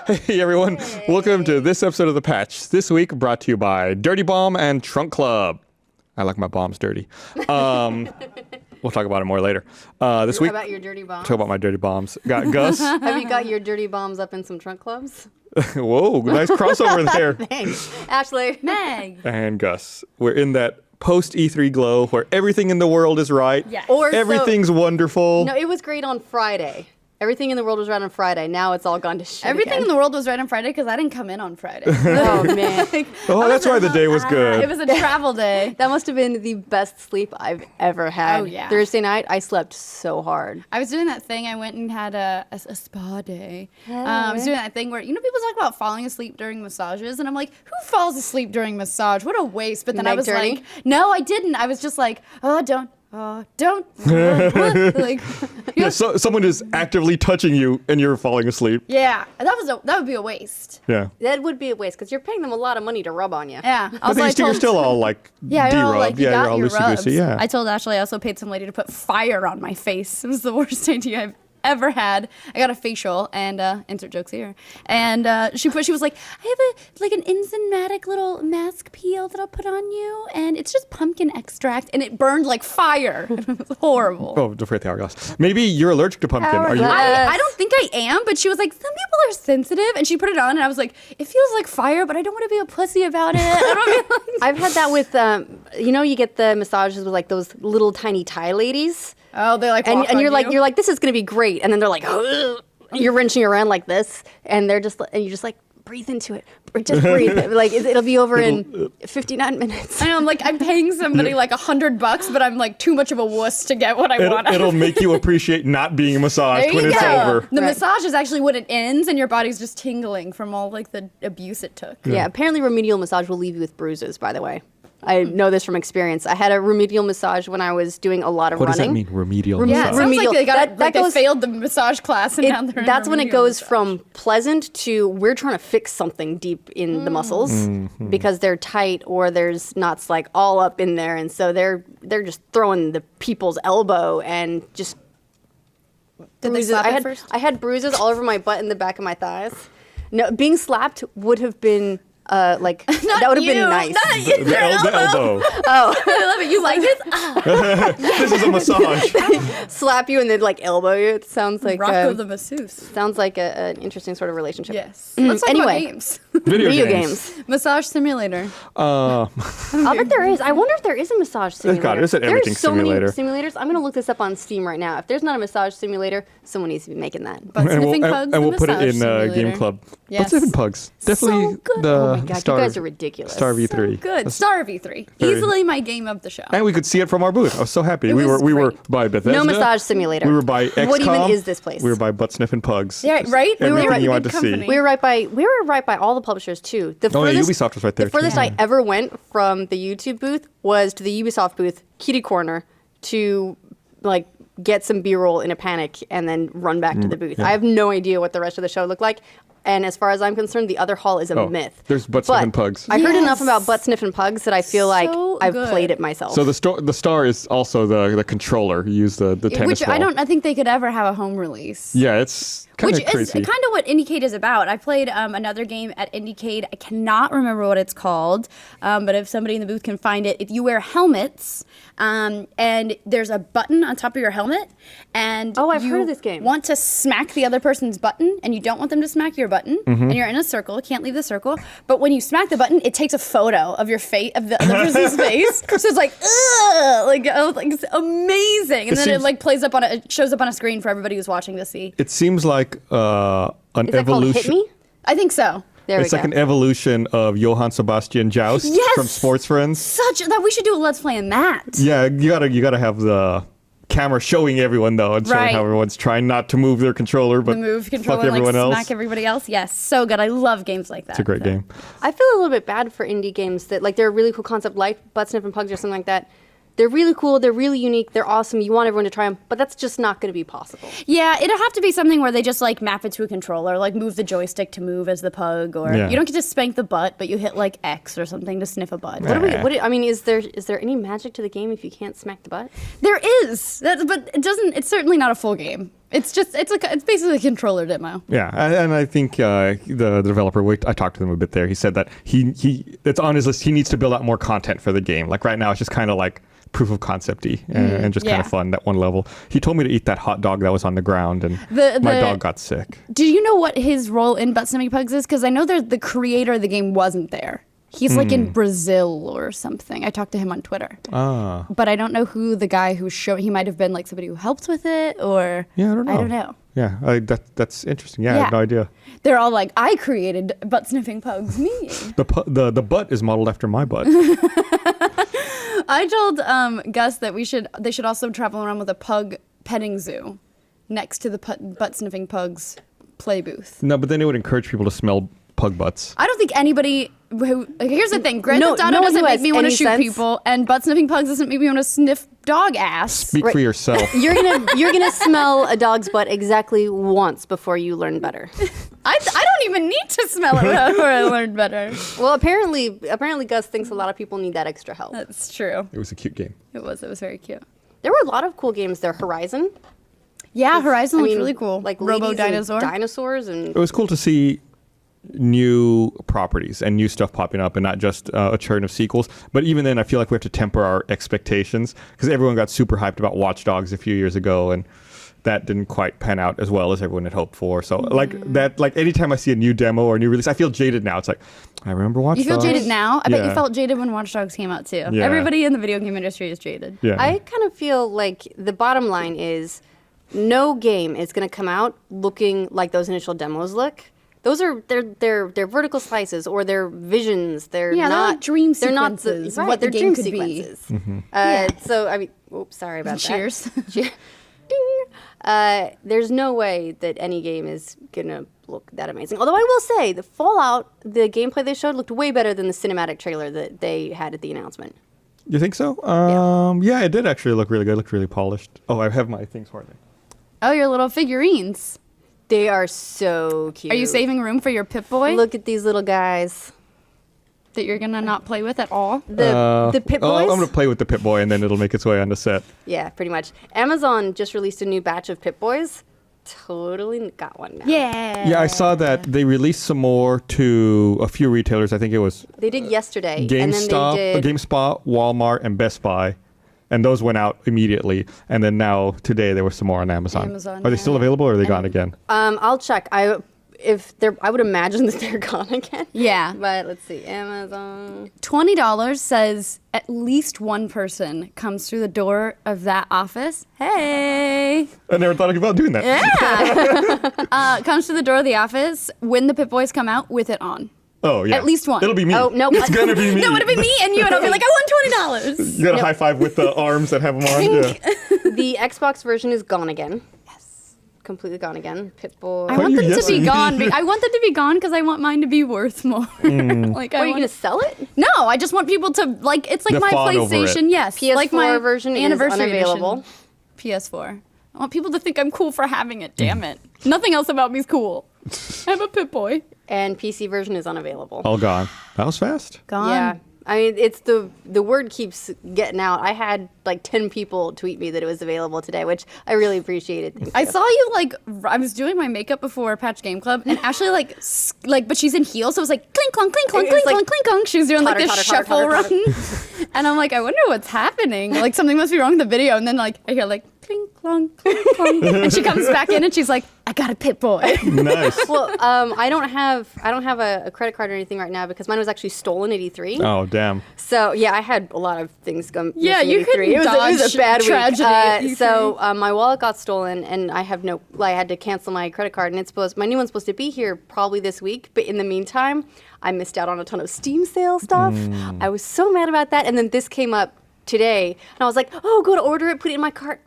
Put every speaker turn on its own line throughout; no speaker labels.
Hey everyone, welcome to this episode of The Patch. This week brought to you by Dirty Bomb and Trunk Club. I like my bombs dirty. We'll talk about it more later. This week,
about your dirty bombs?
talk about my dirty bombs. Got Gus.
Have you got your dirty bombs up in some trunk clubs?
Whoa, nice crossover there.
Thanks. Ashley.
Meg.
And Gus. We're in that post E3 glow where everything in the world is right.
Yes.
Or
Everything's wonderful.
No, it was great on Friday. Everything in the world was right on Friday. Now it's all gone to shit
Everything
again.
in the world was right on Friday because I didn't come in on Friday.
Oh, man.
Oh, that's why the day was good.
It was a travel day.
That must have been the best sleep I've ever had.
Oh, yeah.
Thursday night, I slept so hard.
I was doing that thing. I went and had a spa day. I was doing that thing where, people talk about falling asleep during massages. And I'm like, who falls asleep during massage? What a waste. But then I
Meg
was
Turney?
like, no, I didn't. I was just like, don't. Like,
Yeah, so someone is actively touching you and you're falling asleep.
yeah, that would be a waste.
Yeah.
That would be a waste because you're paying them a lot of money to rub on you.
Yeah.
But then you're still all like
Yeah, you're all
de-rubbed.
like, you
Yeah,
got
you're all
your rubs.
loosey-goosey. Yeah.
I told Ashley I also paid some lady to put fire on my face. It was the worst idea I've ever had. I got a facial and insert jokes here. And she was like, I have an enzymatic little mask peel that I'll put on you, and it's just pumpkin extract, and it burned like fire. It was horrible.
Oh, don't forget the hourglass. Maybe you're allergic to pumpkin. Are you?
I don't think I am, but she was like, some people are sensitive, and she put it on, and I was like, it feels like fire, but I don't want to be a pussy about it. I don't
I've had that with, you get the massages with like those little tiny Thai ladies.
Oh, they like walk
And
on
you're like, this is gonna be great, and then they're like, ugh. You're wrenching around like this, and and you just like breathe into it, just breathe. Like it'll be over in 59 minutes.
I know, I'm like, I'm paying somebody like $100, but I'm like too much of a wuss to get what I want.
It'll make you appreciate not being massaged
There
when
you
it's
go.
over.
The
Right.
massage is actually when it ends and your body's just tingling from all like the abuse it took.
Yeah, apparently remedial massage will leave you with bruises. By the way, I know this from experience. I had a remedial massage when I was doing a lot of
What
running.
does that mean, remedial
Yeah, it
massage?
sounds
Remedial.
like they got
That
they
goes-
failed the massage class and now they're in
That's when it
remedial
goes
massage.
from pleasant to we're trying to fix something deep in the muscles
Mm-hmm.
because they're tight or there's knots like all up in there, and so they're just throwing the people's elbow and just
Did they
bruises.
slap
I
it
had
first?
I had bruises all over my butt and the back of my thighs. No, being slapped would have been that would have been
you,
nice.
not you.
The elbow.
I love it. You like it? Ah,
This is a massage.
Slap you and then like elbow you. It sounds like
Rocco the masseuse.
sounds like an interesting sort of relationship.
Yes. Let's talk
Anyway.
about games.
Video
games.
Massage simulator.
I'll bet there is. I wonder if there is a massage simulator.
God, there's an everything
There's so
simulator.
many simulators. I'm going to look this up on Steam right now. If there's not a massage simulator, someone needs to be making that.
Butt
and
sniffing pugs.
we'll
the
put it in
massage
Game
simulator.
Club.
Yes.
Let's live in pugs. Definitely
So good.
the
Oh my God,
Star,
you guys are ridiculous.
Star V3.
Good.
That's-
Star V3.
Very-
Easily my game of the show.
And we could see it from our booth. I was so happy. We
was
were
great.
by Bethesda.
No massage simulator.
We were by XCOM.
What even is this place?
We were by butt sniffing pugs.
Yeah, right? We were
Everything
right
you
in
wanted
good
to see.
company.
We were right by all the publishers too. The
Oh, yeah,
furthest,
Ubisoft was right there,
The furthest
too.
I ever went from the YouTube booth was to the Ubisoft booth, kitty corner, to like get some B-roll in a panic and then run back to the booth.
yeah.
I have no idea what the rest of the show looked like. And as far as I'm concerned, the other hall is a
Oh,
myth.
there's butt
But
sniffing pugs.
I heard enough
Yes.
about butt sniffing pugs that I feel like
So
I've
good.
played it myself.
So the star is also the controller. You use the tennis
Which
ball.
I think they could ever have a home release.
Yeah, it's kind
Which
of
is
crazy.
kind of what IndieCade is about. I played another game at IndieCade. I cannot remember what it's called, but if somebody in the booth can find it, if you wear helmets and there's a button on top of your helmet, and
Oh, I've
you
heard of this game.
want to smack the other person's button, and you don't want them to smack your button,
Mm-hmm.
and you're in a circle, can't leave the circle. But when you smack the button, it takes a photo of your face, of the other person's face. So it's like, ugh, like it's amazing, and then it
seems-
like plays up on it shows up on a screen for everybody who's watching to see.
It seems like an
is that called
evolution.
Hit Me?
I think so.
There
It's
we
like
go.
an evolution of Johann Sebastian Joust
Yes!
from Sports Friends.
Such that we should do a let's play in that.
Yeah, you gotta have the camera showing everyone though, and showing
Right.
how everyone's trying not to move their controller, but
The move
fuck
controller and like
everyone else.
smack everybody else. Yes, so good. I love games like that.
It's a great game.
I feel a little bit bad for indie games that like they're a really cool concept like butt sniffing pugs or something like that. They're really cool. They're really unique. They're awesome. You want everyone to try them, but that's just not going to be possible.
Yeah, it'll have to be something where they just like map it to a controller, like move the joystick to move as the pug, or
Yeah.
you don't get to spank the butt, but you hit like X or something to sniff a butt.
I mean, is there any magic to the game if you can't smack the butt?
There is, but it doesn't. It's certainly not a full game. It's basically a controller demo.
Yeah, and I think the developer, I talked to him a bit there. He said that it's on his list. He needs to build out more content for the game. Like right now, it's just kind of like proof of concept-y and just kind of fun, that one level. He told me to eat that hot dog that was on the ground, and my dog got sick.
Do you know what his role in Butt Sniffing Pugs is? Because I know the creator of the game wasn't there. He's like in Brazil or something. I talked to him on Twitter. But I don't know who the guy who showed. He might have been like somebody who helped with it, or
yeah, I don't know. Yeah, that's interesting. Yeah, I have no idea.
They're all like, I created Butt Sniffing Pugs, me.
The butt is modeled after my butt.
I told Gus that they should also travel around with a pug petting zoo next to the Butt Sniffing Pugs play booth.
No, but then it would encourage people to smell pug butts.
I don't think anybody here's the thing. Grand Theft Auto doesn't make me want to shoot people, and Butt Sniffing Pugs doesn't make me want to sniff dog ass.
Speak for yourself.
You're gonna smell a dog's butt exactly once before you learn better.
I don't even need to smell it before I learn better.
Well, apparently Gus thinks a lot of people need that extra help.
That's true.
It was a cute game.
It was very cute.
There were a lot of cool games there. Horizon.
Yeah, Horizon looked really cool.
Like
Robo Dinosaur.
Dinosaurs and.
It was cool to see new properties and new stuff popping up, and not just a churn of sequels. But even then, I feel like we have to temper our expectations, because everyone got super hyped about Watch Dogs a few years ago, and that didn't quite pan out as well as everyone had hoped for. So like anytime I see a new demo or a new release, I feel jaded now. It's like, I remember Watch Dogs.
You feel jaded now? I bet you felt jaded when Watch Dogs came out too.
Yeah.
Everybody in the video game industry is jaded.
Yeah.
I kind of feel like the bottom line is no game is going to come out looking like those initial demos look. Those are they're vertical slices, or they're visions. They're
they're
not
like dream
they're not
sequences.
right,
What the
they're
game
dream
could be.
sequences.
Mm-hmm.
So I mean, oops, sorry about
Cheers.
that. Cheers. Ding. There's no way that any game is gonna look that amazing. Although I will say, the Fallout, the gameplay they showed looked way better than the cinematic trailer that they had at the announcement.
You think so? Yeah, it did actually look really good. It looked really polished. Oh, I have my things for me.
Oh, your little figurines.
They are so cute.
Are you saving room for your Pip-Boy
Look at these little guys.
that you're gonna not play with at all?
The Pip-Boys?
I'm going to play with the Pip-Boy, and then it'll make its way on the set.
Yeah, pretty much. Amazon just released a new batch of Pip-Boys. Totally got one now.
Yeah.
Yeah, I saw that they released some more to a few retailers. I think it was
They did yesterday.
GameStop,
and then they did,
GameSpot, Walmart, and Best Buy. And those went out immediately. And then now, today, there were some more on Amazon. Are they still available, or are they gone again?
I'll check. I would imagine that they're gone again.
Yeah.
But let's see. Amazon.
$20 says at least one person comes through the door of that office. Hey.
I never thought about doing that.
Yeah. Comes to the door of the office when the Pip-Boys come out with it on.
Oh, yeah.
At least one.
It'll be me.
Oh, no.
It's going to be me.
No, it'll be me and you, and I'll be like, I won $20.
You got a high five with the arms that have them on. Yeah.
The Xbox version is gone again. Yes. Completely gone again. Pip-Boy.
I want them
Yes.
to be gone. I want them to be gone because I want mine to be worth more. Like,
Are you going to sell it?
No, I just want people to, like, it's like
The
my
fawn over it.
PlayStation, yes.
PS4
like my
version is
anniversary
unavailable.
edition. PS4. I want people to think I'm cool for having it, damn it. Nothing else about me is cool. I'm a Pip-Boy.
And PC version is unavailable.
All gone. That was fast.
Gone.
Yeah. I mean, it's the word keeps getting out. I had like 10 people tweet me that it was available today, which I really appreciated. Thank you.
I saw you, like, I was doing my makeup before Patch Game Club, and Ashley, like, but she's in heels, so it was like, clink, clunk, clink, clunk,
It was
clink,
like,
clunk, clink, clunk. She was doing, like,
totter,
this
totter,
shuffle
totter, totter,
run. And I'm like, I wonder what's happening. Like, something must be wrong with the video. And then, like, I hear, like, clink, clunk, clink, clunk. And she comes back in, and she's like, I got a Pip-Boy.
Nice.
Well, I don't have a credit card or anything right now because mine was actually stolen at E3.
Oh, damn.
So yeah, I had a lot of things come.
Yeah,
missing
you
at E3.
couldn't
It was
dodge
a bad week.
tragedy at E3.
So my wallet got stolen, and I had to cancel my credit card, and my new one's supposed to be here probably this week. But in the meantime, I missed out on a ton of Steam sale stuff. I was so mad about that, and then this came up today, and I was like, oh, go to order it, put it in my cart.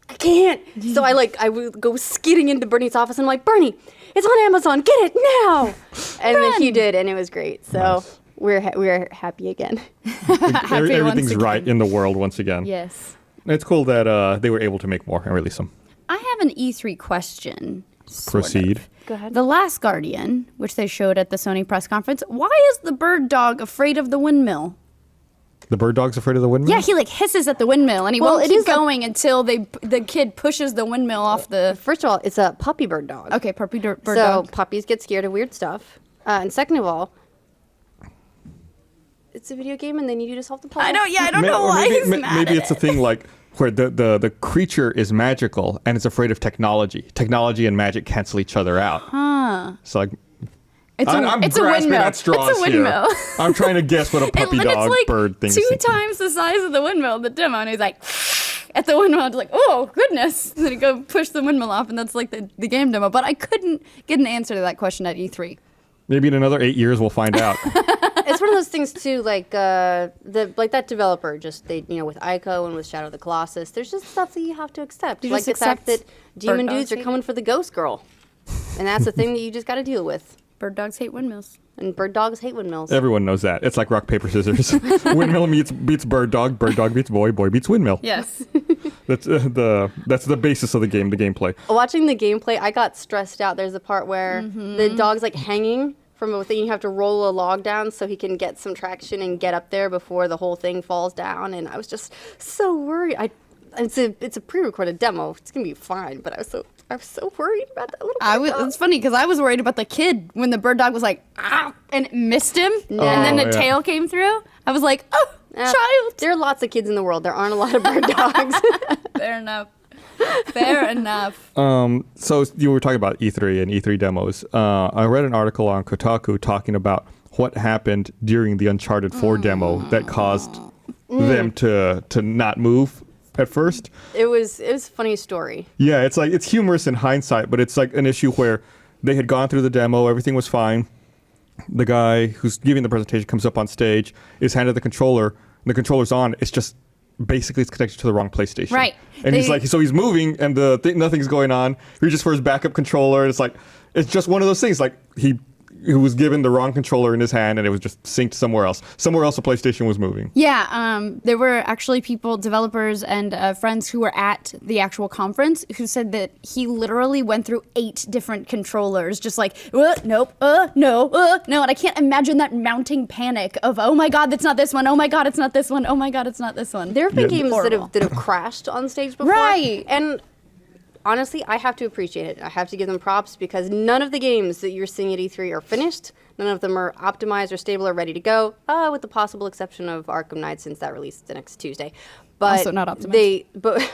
I can't. So I would go skidding into Bernie's office and I'm like, Bernie, it's on Amazon. Get it now. And then he did, and it was great. So
Nice.
we're happy again.
Happy
Everything's
once
right
again.
in the world once again.
Yes.
It's cool that they were able to make more and release them.
I have an E3 question. sort
Proceed.
of.
Go ahead.
The Last Guardian, which they showed at the Sony press conference, why is the bird dog afraid of the windmill?
The bird dog's afraid of the windmill?
Yeah, he like hisses at the windmill, and he
Well,
won't
it
keep
is a-
going until the kid pushes the windmill off the.
First of all, it's a puppy bird dog.
Okay, puppy bird
so
dog.
puppies get scared of weird stuff. And second of all, it's a video game and they need you to solve the puzzle.
I don't know
Or
why
maybe,
he's mad
maybe
at
it's a
it.
thing like where the creature is magical and it's afraid of technology. Technology and magic cancel each other out.
Huh.
So like,
It's
I'm
it's a
grasping
windmill.
at straws
It's a windmill.
here. I'm trying to guess what a puppy
and
dog
it's like
bird thing is.
two
thinking.
times the size of the windmill in the demo, and he's like at the windmill, and like, oh goodness, and then he go push the windmill off, and that's like the game demo. But I couldn't get an answer to that question at E3.
Maybe in another 8 years we'll find out.
It's one of those things too, like that developer just with Ico and with Shadow of the Colossus. There's just stuff that you have to accept,
You
like
just
the fact that
accept
demon
bird
dudes
dogs
are
hate
coming for the ghost girl, and that's the thing that you just got to deal with.
Bird dogs hate windmills.
And bird dogs hate windmills.
Everyone knows that. It's like rock, paper, scissors. Windmill beats bird dog beats boy beats windmill.
Yes.
That's the basis of the game, the gameplay.
Watching the gameplay, I got stressed out. There's a part where the dog's like hanging from a thing. You have to roll a log down so he can get some traction and get up there before the whole thing falls down. And I was just so worried. It's a pre-recorded demo. It's gonna be fine, but I was so worried about that little bird dog.
It's funny because I was worried about the kid when the bird dog was like, ah, and it missed him, and then the
yeah.
tail came through. I was like, oh,
Yeah.
child.
There are lots of kids in the world. There aren't a lot of bird dogs.
Fair enough. Fair enough.
So you were talking about E3 and E3 demos. I read an article on Kotaku talking about what happened during the Uncharted 4 demo that caused them to not move at first.
It was a funny story.
Yeah, it's humorous in hindsight, but it's like an issue where they had gone through the demo, everything was fine. The guy who's giving the presentation comes up on stage, is handed the controller, and the controller's on. It's just basically it's connected to the wrong PlayStation.
Right.
And he's like, so he's moving, and nothing's going on. He reaches for his backup controller, and it's just one of those things. Like he was given the wrong controller in his hand, and it was just synced somewhere else. Somewhere else, the PlayStation was moving.
Yeah, there were actually developers and friends who were at the actual conference who said that he literally went through 8 different controllers, just like, nope, no, no. And I can't imagine that mounting panic of, oh my God, that's not this one. Oh my God, it's not this one. Oh my God, it's not this one.
There have been games
Horrible.
that have crashed on stage before.
Right.
And honestly, I have to appreciate it. I have to give them props because none of the games that you're seeing at E3 are finished. None of them are optimized or stable or ready to go, with the possible exception of Arkham Knight since that released the next Tuesday. But
Also not optimized.
But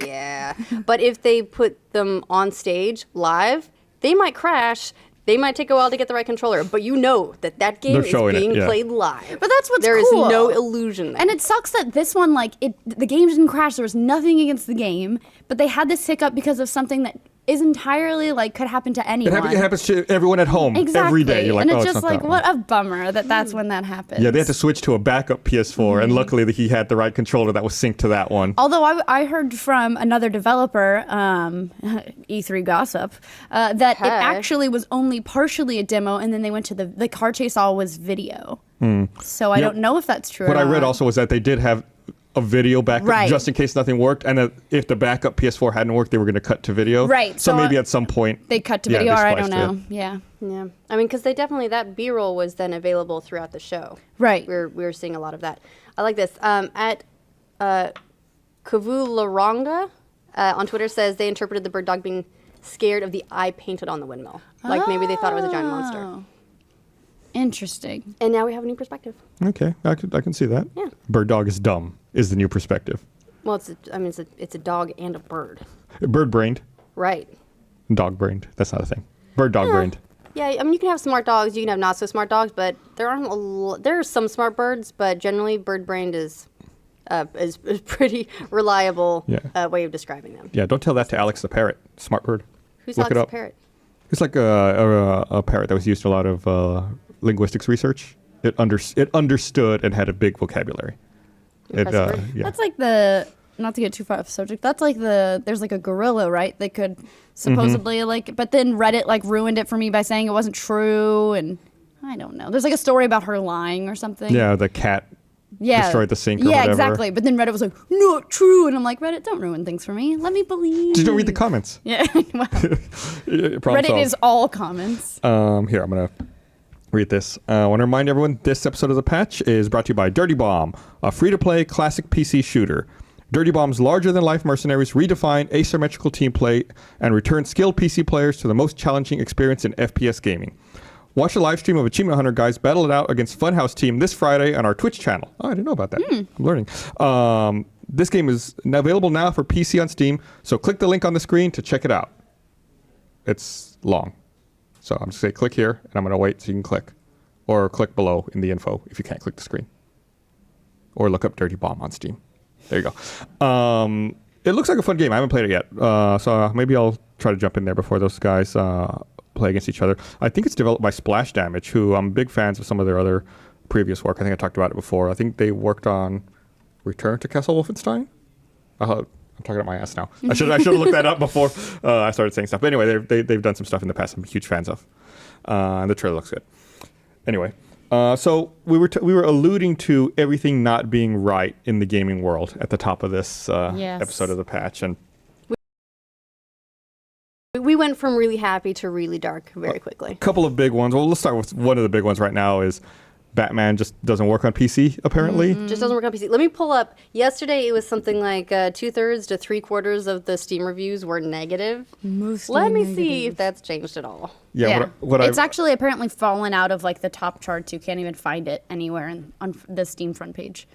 yeah. But if they put them on stage live, they might crash. They might take a while to get the right controller, but you know that game
They're
is
showing it,
being
yeah.
played live.
But that's what's
There is
cool.
no illusion there.
And it sucks that this one, the game didn't crash. There was nothing against the game, but they had this hiccup because of something that is entirely could happen to anyone.
It happens to everyone at home
Exactly.
every day. You're like,
and
oh,
it's
it's
just
not
like,
that
what
one.
a bummer that's when that happens.
Yeah, they had to switch to a backup PS4, and luckily that he had the right controller that was synced to that one.
Although I heard from another developer, E3 gossip, that it actually was only partially a demo, and then they went to the car chase all was video. So I
Yep.
don't know if that's true.
What
or
I read
not.
also was that they did have a video backup
Right.
just in case nothing worked, and that if the backup PS4 hadn't worked, they were going to cut to video.
Right,
So
so,
maybe at some point
they cut to
yeah,
video,
they
or I don't
spliced
know.
it.
Yeah.
Yeah, I mean, because that B-roll was then available throughout the show.
Right.
We were seeing a lot of that. I like this. At Kavularanga on Twitter says they interpreted the bird dog being scared of the eye painted on the windmill. Like maybe they thought it was a giant monster.
Oh. Interesting.
And now we have a new perspective.
Okay, I can see that.
Yeah.
Bird dog is dumb is the new perspective.
Well, it's a dog and a bird.
Bird brained,
Right.
dog brained. That's not a thing. Bird dog brained.
Yeah, I mean, you can have smart dogs, you can have not so smart dogs, but there are some smart birds, but generally bird-brained is pretty reliable way of describing them.
Yeah, don't tell that to Alex the parrot. Smart bird.
Who's
Look
Alex
it
the
up.
parrot?
It's like a parrot that was used in a lot of linguistics research. It understood and had a big vocabulary.
Impressive.
Yeah.
That's like not to get too far off subject, that's like there's like a gorilla, right? They could supposedly but then Reddit ruined it for me by saying it wasn't true, and I don't know. There's like a story about her lying or something.
Yeah, the cat destroyed the sink or
yeah,
whatever.
exactly. But then Reddit was like, not true. And I'm like, Reddit, don't ruin things for me. Let me believe.
Just don't read the comments.
Yeah, well,
Problem
Reddit
solved.
is all comments.
Here, I'm going to read this. I want to remind everyone this episode of The Patch is brought to you by Dirty Bomb, a free-to-play classic PC shooter. Dirty Bomb's larger-than-life mercenaries redefine asymmetrical team play and return skilled PC players to the most challenging experience in FPS gaming. Watch a live stream of Achievement Hunter guys battle it out against Funhouse Team this Friday on our Twitch channel. Oh, I didn't know about that. I'm learning. This game is available now for PC on Steam, so click the link on the screen to check it out. It's long. So I'm just going to say click here, and I'm going to wait so you can click. Or click below in the info if you can't click the screen. Or look up Dirty Bomb on Steam. There you go. It looks like a fun game. I haven't played it yet. So maybe I'll try to jump in there before those guys play against each other. I think it's developed by Splash Damage, who I'm big fans of some of their other previous work. I think I talked about it before. I think they worked on Return to Castle Wolfenstein. I'm talking about my ass now. I should have looked that up before I started saying stuff. But anyway, they've done some stuff in the past I'm huge fans of. And the trailer looks good. Anyway, so we were alluding to everything not being right in the gaming world at the top of this episode of The Patch. And
we went from really happy to really dark very quickly.
A couple of big ones. Well, let's start with one of the big ones right now is Batman just doesn't work on PC, apparently.
Just doesn't work on PC. Let me pull up. Yesterday, it was something like 2/3 to 3/4 of the Steam reviews were negative. Let me see if that's changed at all.
Yeah.
It's actually apparently fallen out of like the top charts. You can't even find it anywhere on the Steam front page.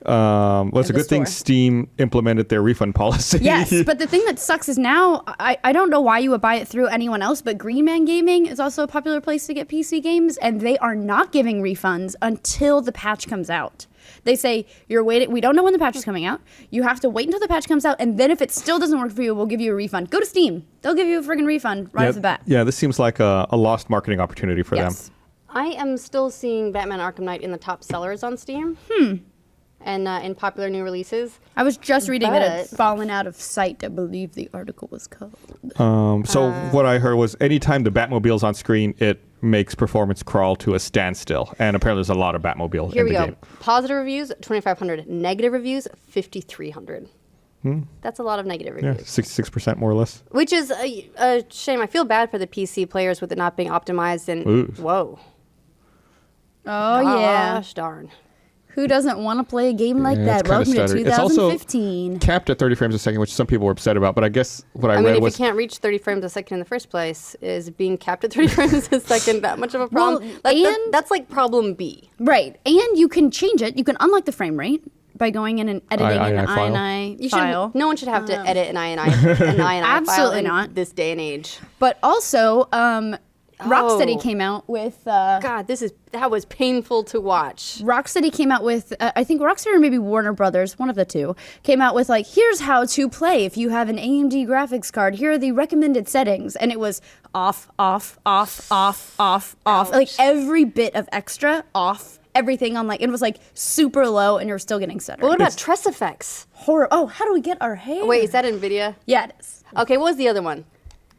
Well, it's a good thing
store.
Steam implemented their refund policy.
Yes, but the thing that sucks is now, I don't know why you would buy it through anyone else, but Green Man Gaming is also a popular place to get PC games, and they are not giving refunds until the patch comes out. They say, you're waiting, we don't know when the patch is coming out. You have to wait until the patch comes out, and then if it still doesn't work for you, we'll give you a refund. Go to Steam. They'll give you a friggin' refund right off the bat.
Yeah, this seems like a lost marketing opportunity for them.
I am still seeing Batman Arkham Knight in the top sellers on Steam. And in popular new releases.
I was just reading that it had fallen out of sight, I believe the article was called.
So what I heard was anytime the Batmobile's on screen, it makes performance crawl to a standstill. And apparently there's a lot of Batmobile
Here
in the
we
game.
go. Positive reviews, 2,500. Negative reviews, 5,300. That's a lot of negative
Yeah,
reviews.
66% more or less.
Which is a shame. I feel bad for the PC players with it not being optimized. And whoa.
Oh,
Gosh darn.
Who doesn't want to play a game like that?
It's kinda
Welcome to
stuttery. It's also
2015.
capped at 30 frames a second, which some people were upset about. But I guess what I
I
read
mean, if
was
you can't reach 30 frames a second in the first place, is being capped at 30 frames a second that much of a problem?
Well,
that's like problem B.
Right. And you can change it. You can unlock the frame rate by going in and editing an
file.
INI file.
No one should have to edit an INI file
Absolutely
in
not.
this day and age.
But also, Rocksteady came out with...
God, that was painful to watch.
Rocksteady came out with, I think Rocksteady or maybe Warner Brothers, one of the two, came out with like, here's how to play if you have an AMD graphics card. Here are the recommended settings. And it was off. Like every bit of extra off. Everything on like, it was like super low and you're still getting stuttered.
What about Tress Effects?
Horror. Oh, how do we get our hair?
Wait, is that NVIDIA?
Yeah, it is.
Okay, what was the other one?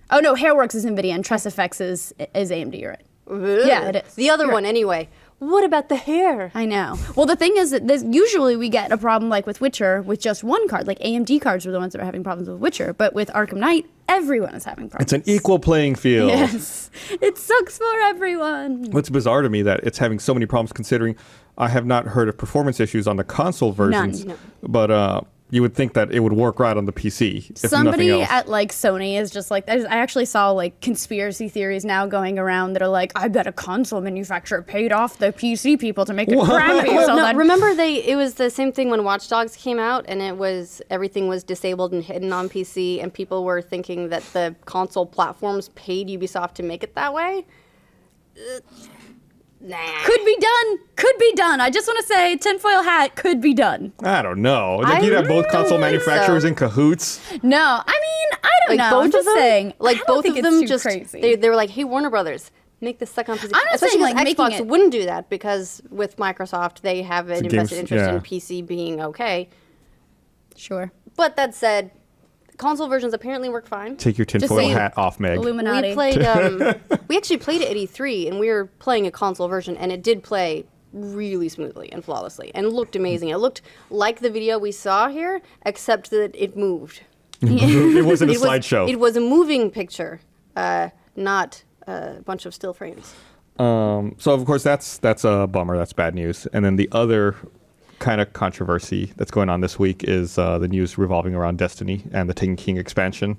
Oh no, Hairworks is NVIDIA and Tress Effects is AMD, you're right. Yeah, it is.
The other
You're
one,
right.
anyway. What about the hair?
I know. Well, the thing is that usually we get a problem like with Witcher with just one card. Like AMD cards are the ones that are having problems with Witcher. But with Arkham Knight, everyone is having problems.
it's an equal playing field.
Yes. It sucks for everyone.
What's bizarre to me that it's having so many problems considering I have not heard of performance issues on the console versions.
None.
But you would think that it would work right on the PC. If
Somebody
nothing else.
at like Sony is just like, I actually saw like conspiracy theories now going around that are like, I bet a console manufacturer paid off the PC people to make it crappy.
Well,
so
no,
that
remember it was the same thing when Watch Dogs came out and everything was disabled and hidden on PC and people were thinking that the console platforms paid Ubisoft to make it that way. Nah.
could be done. I just want to say, tinfoil hat could be done.
I don't know. Like you'd have both console manufacturers in cahoots.
No, I mean, I don't know.
Both
I'm just
of them,
saying.
like
I don't
both
think
of
it's
them
too
just
crazy.
they were like, hey, Warner Brothers, make this suck on PC.
I'm not
Especially
saying, like,
because
making
Xbox
it-
wouldn't do that because with Microsoft they have an
games-
invested interest
yeah.
in PC being okay.
Sure.
But that said, console versions apparently work fine.
Take your tinfoil
saying.
hat off, Meg.
Illuminati.
We played. We actually played it at E3, and we were playing a console version, and it did play really smoothly and flawlessly, and it looked amazing. It looked like the video we saw here, except that it moved.
It wasn't a slideshow.
It was a moving picture, not a bunch of still frames.
So of course that's a bummer. That's bad news. And then the other kind of controversy that's going on this week is the news revolving around Destiny and the Taken King expansion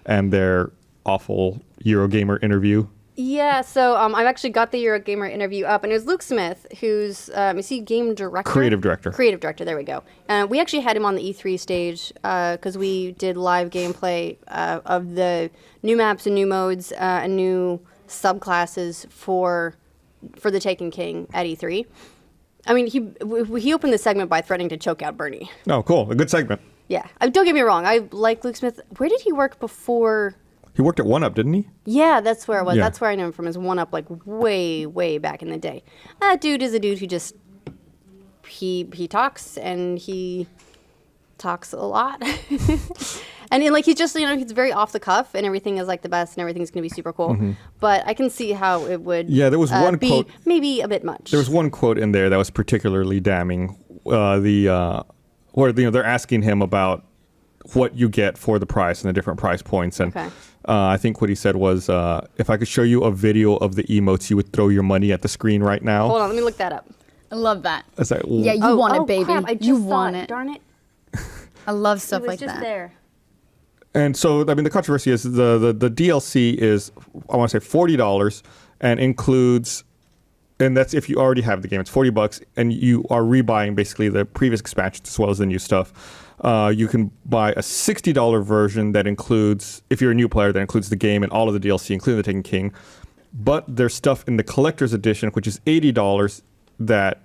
and their awful Eurogamer interview.
Yeah, so I've actually got the Eurogamer interview up, and it was Luke Smith, who's, is he game director?
Creative director.
Creative director, there we go. We actually had him on the E3 stage because we did live gameplay of the new maps and new modes and new subclasses for the Taken King at E3. I mean, he opened the segment by threatening to choke out Bernie.
Oh, cool. A good segment.
Yeah. Don't get me wrong. I like Luke Smith. Where did he work before?
He worked at 1UP, didn't he?
Yeah, that's where it was.
Yeah.
That's where I know him from, his 1UP, like, way, way back in the day. That dude is a dude who just, he talks, and he talks a lot. And, like, he's just, he's very off the cuff, and everything is, like, the best, and everything's going to be super cool. Mm-hmm. But I can see how it would
there was one
be
quote,
maybe a bit much.
There was one quote in there that was particularly damning. Where they're asking him about what you get for the price and the different price points. And I think what he said was, if I could show you a video of the emotes, you would throw your money at the screen right now.
Hold on, let me look that up.
I love that.
It's like,
Yeah, you want it, baby.
Crap, I just
you
saw
want it.
Darn it.
I love stuff like
It was just
that.
there.
And so, I mean, the controversy is the DLC is, I want to say $40 and includes, and that's if you already have the game, it's $40 and you are rebuying basically the previous expansions as well as the new stuff. You can buy a $60 version that includes, if you're a new player, that includes the game and all of the DLC, including the Taken King. But there's stuff in the collector's edition, which is $80 that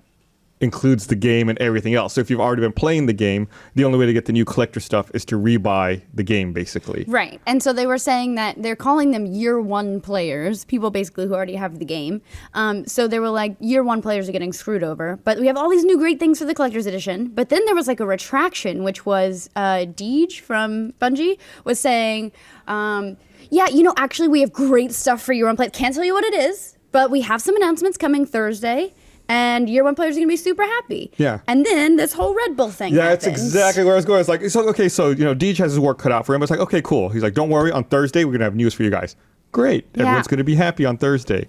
includes the game and everything else. So if you've already been playing the game, the only way to get the new collector stuff is to rebuy the game, basically.
Right. And so they were saying that they're calling them year one players, people basically who already have the game. So they were like, year one players are getting screwed over. But we have all these new great things for the collector's edition. But then there was like a retraction, which was Deej from Bungie was saying, actually we have great stuff for year one players. Can't tell you what it is, but we have some announcements coming Thursday. And year one players are going to be super happy.
Yeah.
And then this whole Red Bull thing
that's
happens.
exactly where I was going. It's like, Deej has his work cut out for him. It's like, okay, cool. He's like, don't worry. On Thursday, we're going to have news for you guys. Great. Everyone's going to be happy on Thursday.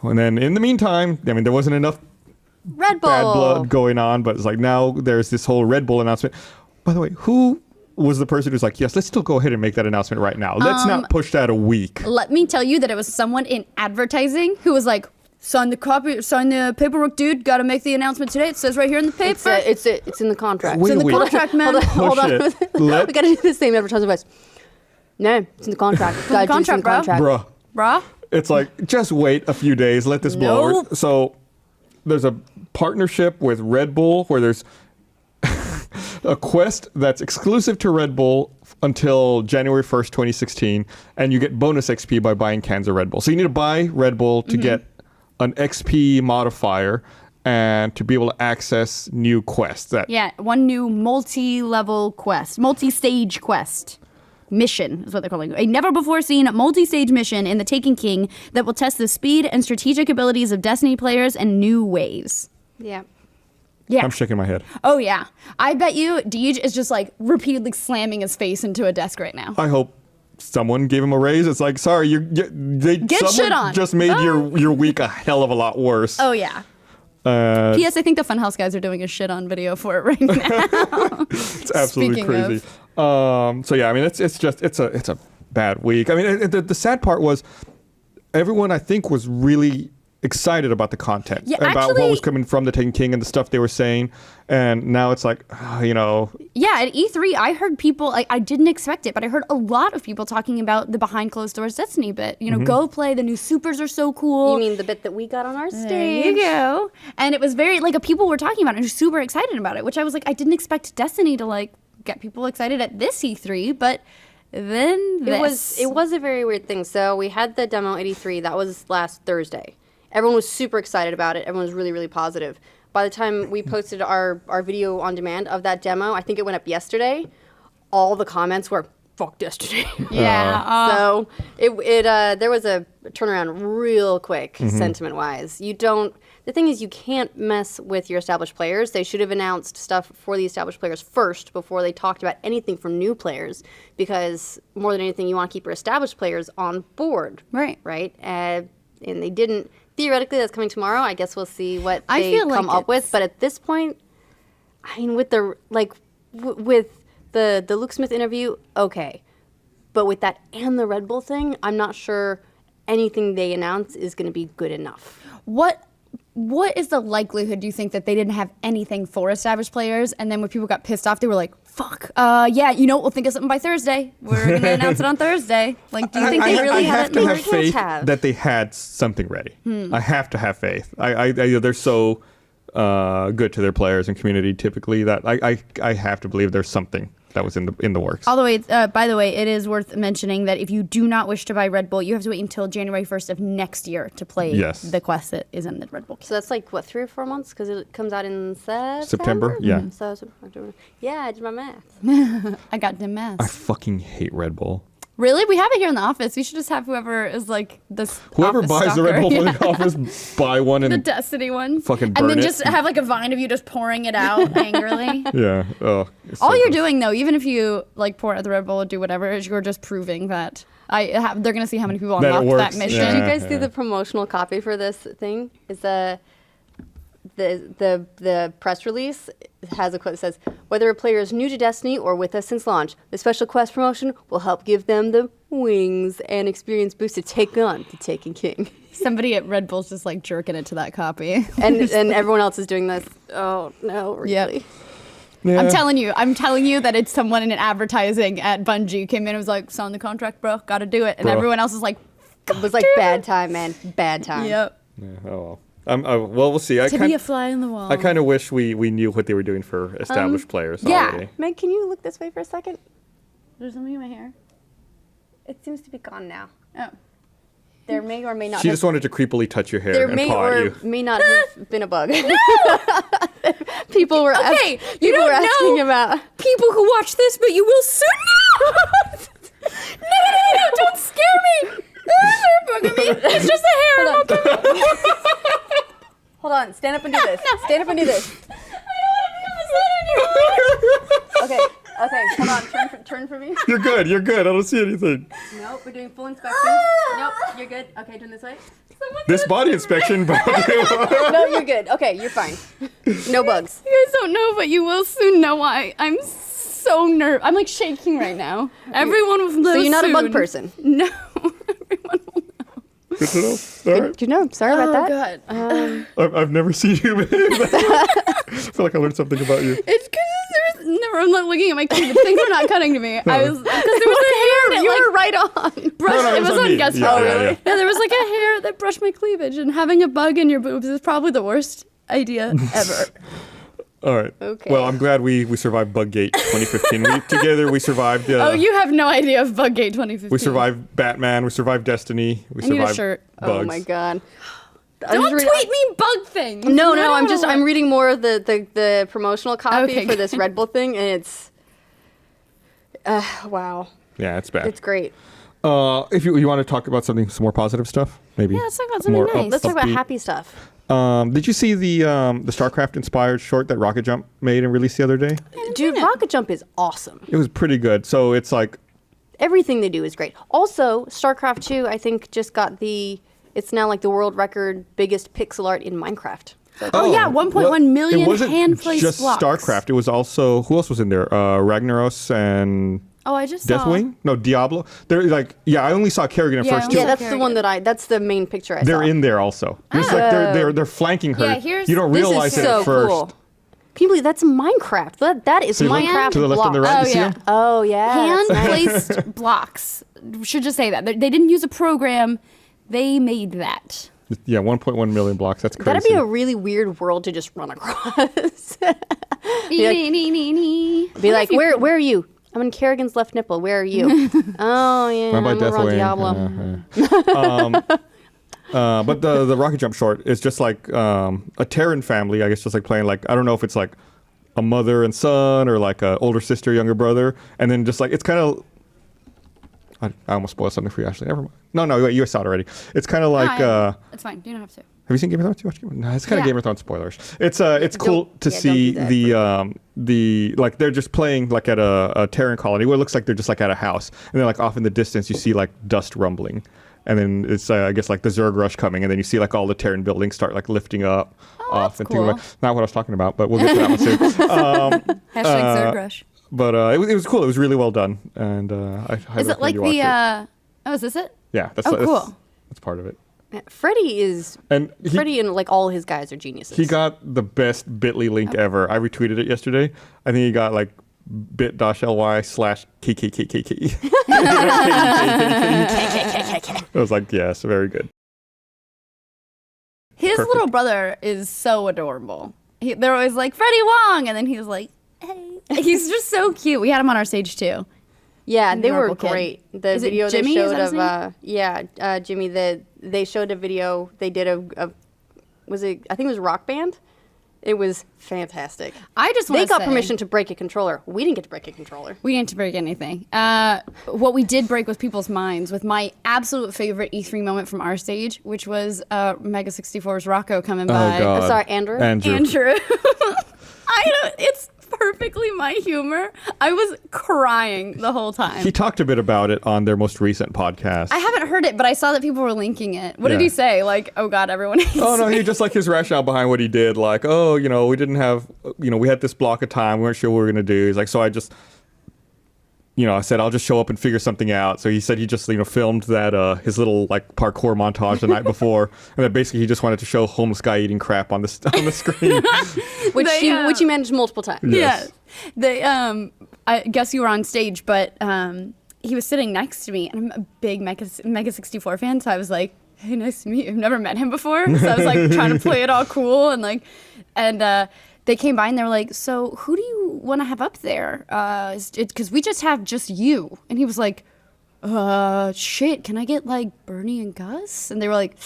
And then in the meantime, I mean, there wasn't enough
Red Bull.
bad blood going on, but it's like now there's this whole Red Bull announcement. By the way, who was the person who's like, yes, let's still go ahead and make that announcement right now. Let's not push that a week.
Let me tell you that it was someone in advertising who was like, sign the paperwork, dude. Got to make the announcement today. It says right here in the paper.
It's in the contract.
Wait
it's in
a
the
week.
contract, man.
Hold on. We got to do the same advertising voice. No, it's in the contract. Got to do
contract,
the contract.
Bruh. It's like, just wait a few days. Let this blow over.
Nope.
So there's a partnership with Red Bull where there's a quest that's exclusive to Red Bull until January 1st, 2016. And you get bonus XP by buying cans of Red Bull. So you need to buy Red Bull to get an XP modifier and to be able to access new quests.
One new multi-level quest, multi-stage quest. Mission is what they're calling it. A never-before-seen multi-stage mission in the Taken King that will test the speed and strategic abilities of Destiny players in new ways.
Yeah.
Yeah.
I'm shaking my head.
Oh, yeah. I bet you Deej is just like repeatedly slamming his face into a desk right now.
I hope someone gave him a raise. It's like, sorry, someone
shit on.
just made your week a hell of a lot worse.
Oh, yeah. P.S. I think the Funhouse guys are doing a shit on video for it right now.
It's absolutely
Speaking
crazy. So yeah, I mean, it's a bad week. I mean, the sad part was everyone, I think, was really excited about the content, about what was coming from the Taken King and the stuff they were saying, and now it's like,
Yeah, at E3, I heard people, I didn't expect it, but I heard a lot of people talking about the behind closed doors Destiny bit. Go play, the new supers are so cool.
You mean the bit that we got on our stage?
There you go. And it was very, people were talking about it and were super excited about it, which I was like, I didn't expect Destiny to, get people excited at this E3, but then this.
It was a very weird thing. So we had the demo at E3, that was last Thursday. Everyone was super excited about it. Everyone was really, really positive. By the time we posted our video on demand of that demo, I think it went up yesterday, all the comments were, fuck Destiny.
Yeah.
So there was a turnaround real quick, sentiment-wise. The thing is, you can't mess with your established players. They should have announced stuff for the established players first before they talked about anything for new players, because more than anything, you want to keep your established players on board.
Right.
Right? And they didn't theoretically that's coming tomorrow. I guess we'll see what
I
they
feel
come
like
up with. But at this point, I mean, with the with the Luke Smith interview, okay, but with that and the Red Bull thing, I'm not sure anything they announce is going to be good enough.
What is the likelihood, do you think, that they didn't have anything for established players, and then when people got pissed off, they were like, fuck, yeah, you know what, we'll think of something by Thursday. We're going to announce it on Thursday. Like, do you think they really had it?
I have to have faith that they had something ready. I have to have faith. They're so good to their players and community typically that I have to believe there's something that was in the works.
By the way, it is worth mentioning that if you do not wish to buy Red Bull, you have to wait until January 1st of next year to play the quest that is in the Red Bull.
So that's like, what, 3 or 4 months? Because it comes out in
September? Yeah.
So, October. Yeah, I did my math.
I got the math.
I fucking hate Red Bull.
Really? We have it here in the office. We should just have whoever is like this.
Whoever
office
buys
stalker.
the Red Bull for the office, buy one and
the Destiny one.
Fucking burn
and then
it.
just have like a vine of you just pouring it out angrily.
Yeah. Oh.
All you're doing though, even if you like pour out the Red Bull or do whatever, is you're just proving that they're gonna see how many people unlocked that mission.
Did you guys see the promotional copy for this thing? Is the press release has a quote that says, "Whether a player is new to Destiny or with us since launch, the special quest promotion will help give them the wings and experience boost to take on the Taken King."
Somebody at Red Bull's just like jerking it to that copy.
and everyone else is doing this. Oh no, really?
Yep.
Yeah.
I'm telling you that it's someone in advertising at Bungie came in and was like, sign the contract, bro, gotta do it. And
Bro.
everyone else is like,
It was like bad time, man. Bad time.
yep.
Yeah. Oh well. Well, we'll see.
To be a fly in the wall.
I kind of wish we knew what they were doing for established players already.
Meg, can you look this way for a second?
There's something in my hair.
It seems to be gone now.
Oh.
There may or may not
She
have,
just wanted to creepily touch your hair
there
and
may
paw at
or
you.
may not have been a bug. People were
Okay,
people
you don't
were asking
know
about
people who watch this, but you will soon know. No, don't scare me. It's just a hair.
Hold on. Hold on, stand up and do this. Stand up and do this. Okay, hold on. Turn for me.
You're good. I don't see anything.
Nope, we're doing full inspection. Nope, you're good. Okay, turn this way.
This body inspection, but
No, you're good. Okay, you're fine. No bugs.
You guys don't know, but you will soon know why. I'm so nervous. I'm like shaking right now. Everyone will know.
So you're not a bug
soon.
person.
No, everyone will know.
good to know. All right.
You know, sorry about that.
God.
I've never seen you. I feel like I learned something about you.
It's because I'm not looking at my key, but things are not cutting to me. I was because there was a hair that
You
like
were right on.
brushed.
No,
it was
on
on
me.
Gus.
Yeah,
Oh,
yeah,
really?
yeah.
Yeah, there was like a hair that brushed my cleavage, and having a bug in your boobs is probably the worst idea ever.
All right.
Okay.
Well, I'm glad we survived Buggate 2015. Together we survived.
Oh, you have no idea of Buggate 2015.
We survived Batman. We survived Destiny. We
I need a
survived
shirt.
Bugs.
Oh my god.
Don't tweet me bug things.
No, I'm reading more of the promotional copy
Okay,
for this
good.
Red Bull thing, and it's wow.
Yeah, it's bad.
It's great.
If you want to talk about some more positive stuff, maybe.
Yeah, let's talk about something
more
nice.
Let's talk about
upbeat.
happy stuff.
Did you see the Starcraft inspired short that Rocket Jump made and released the other day?
Dude, Rocket Jump is awesome.
It was pretty good. So it's like,
Everything they do is great. Also, StarCraft 2, I think, just got it's now like the world record biggest pixel art in Minecraft.
Oh, yeah, 1.1 million
it wasn't
hand-placed
just
blocks.
Starcraft. It was also, who else was in there? Ragnaros and
Oh, I just saw.
Deathwing? No, Diablo. They're like, yeah, I only saw Kerrigan at
Yeah,
first
I
too.
Yeah,
only
that's the one that's the main picture I
They're
saw.
in there also. It's like they're flanking her.
Yeah,
you don't
This is
realize it
so
at first.
cool. Can you believe that's Minecraft? That is
So you look
Minecraft
to the left and the
blocks.
right,
Oh,
you see
yeah.
them?
Oh yeah. that's nice.
Hand-placed blocks. Should just say that. They didn't use a program. They made that.
Yeah, 1.1 million blocks. That's crazy.
That'd be a really weird world to just run across. Be like, where are you? I'm in Kerrigan's left nipple. Where are you? Oh yeah,
Run by
I'm over on
Deathwing.
Diablo.
But the Rocket Jump short is just like a Terran family, I guess, just like playing like, I don't know if it's like a mother and son or like a older sister, younger brother. And then just like, it's kind of, I almost spoiled something for you, Ashley. Never mind. No, you saw it already. It's kind of like,
It's fine. You don't have to.
have you seen Game of Thrones? You watch Game of Thrones? No, it's kind of
Yeah.
Game of Thrones spoilers. It's cool to
yeah,
see
don't do
the like they're just playing like at a Terran colony where it looks like they're just like at a house, and then like off in the distance you see like dust rumbling, and then it's I guess like the Zerg rush coming, and then you see like all the Terran buildings start like lifting up off
that's
into
cool.
not what I was talking about, but we'll get to that one soon.
Hashtag Zerg Rush.
But it was cool. It was really well done, and I highly
Is it like
recommend you watch it.
Oh, is this it?
Yeah, that's
cool.
That's part of it.
Freddie is
And
Freddie and like all his guys are geniuses.
he got the best Bitly link ever. I retweeted it yesterday. I think he got like bit.ly/kkkk. I was like, yes, very good.
His
Perfect.
little brother is so adorable. They're always like, Freddie Wong! And then he was like, hey. He's just so cute. We had him on our stage too.
Yeah, they were
Adorable kid.
great. The
Is it
video
Jimmy?
they
Is
showed
that his
of Jimmy. They showed a video. They did a was it? I think it was Rock Band. It was fantastic.
I just want
They
to
got
say,
permission to break a controller. We didn't get to break a controller.
We didn't break anything. What we did break was people's minds with my absolute favorite E3 moment from our stage, which was Mega 64's Rocco coming by.
God.
Sorry, Andrew.
Andrew. It's perfectly my humor. I was crying the whole time.
He talked a bit about it on their most recent podcast.
I haven't heard it, but I saw that people were linking it. What did
Yeah.
he say? Like, oh God, everyone hates
Oh no,
me.
he just like his rationale behind what he did. Like, oh, we didn't have, we had this block of time. We weren't sure what we were gonna do. He's like, so I just, I said I'll just show up and figure something out. So he said he just, filmed that his little like parkour montage the night before, and that basically he just wanted to show homeless guy eating crap on the screen.
which he managed multiple times.
Yes.
Yeah. They I guess you were on stage, but he was sitting next to me, and I'm a big Mega 64 fan, so I was like, hey, nice to meet you. I've never met him before. So I was like trying to play it all cool and they came by and they were like, so who do you want to have up there? Because we just have just you. And he was like, shit, can I get like Bernie and Gus? And they were like,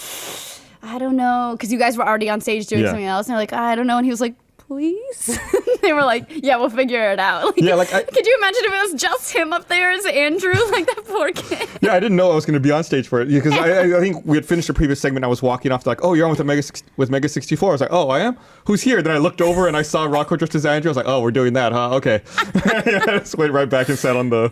I don't know. Because you guys were already on stage doing
Yeah.
something else. And they're like, I don't know. And he was like, please? They were like, yeah, we'll figure it out. Like,
Yeah, like
could you imagine if it was just him up there as Andrew? Like that poor kid.
Yeah, I didn't know I was going to be on stage for it because I think we had finished the previous segment. I was walking off like, oh, you're on with Mega 64. I was like, oh, I am? Who's here? Then I looked over and I saw Rocco dressed as Andrew. I was like, oh, we're doing that, huh? Okay. I just went right back and sat on the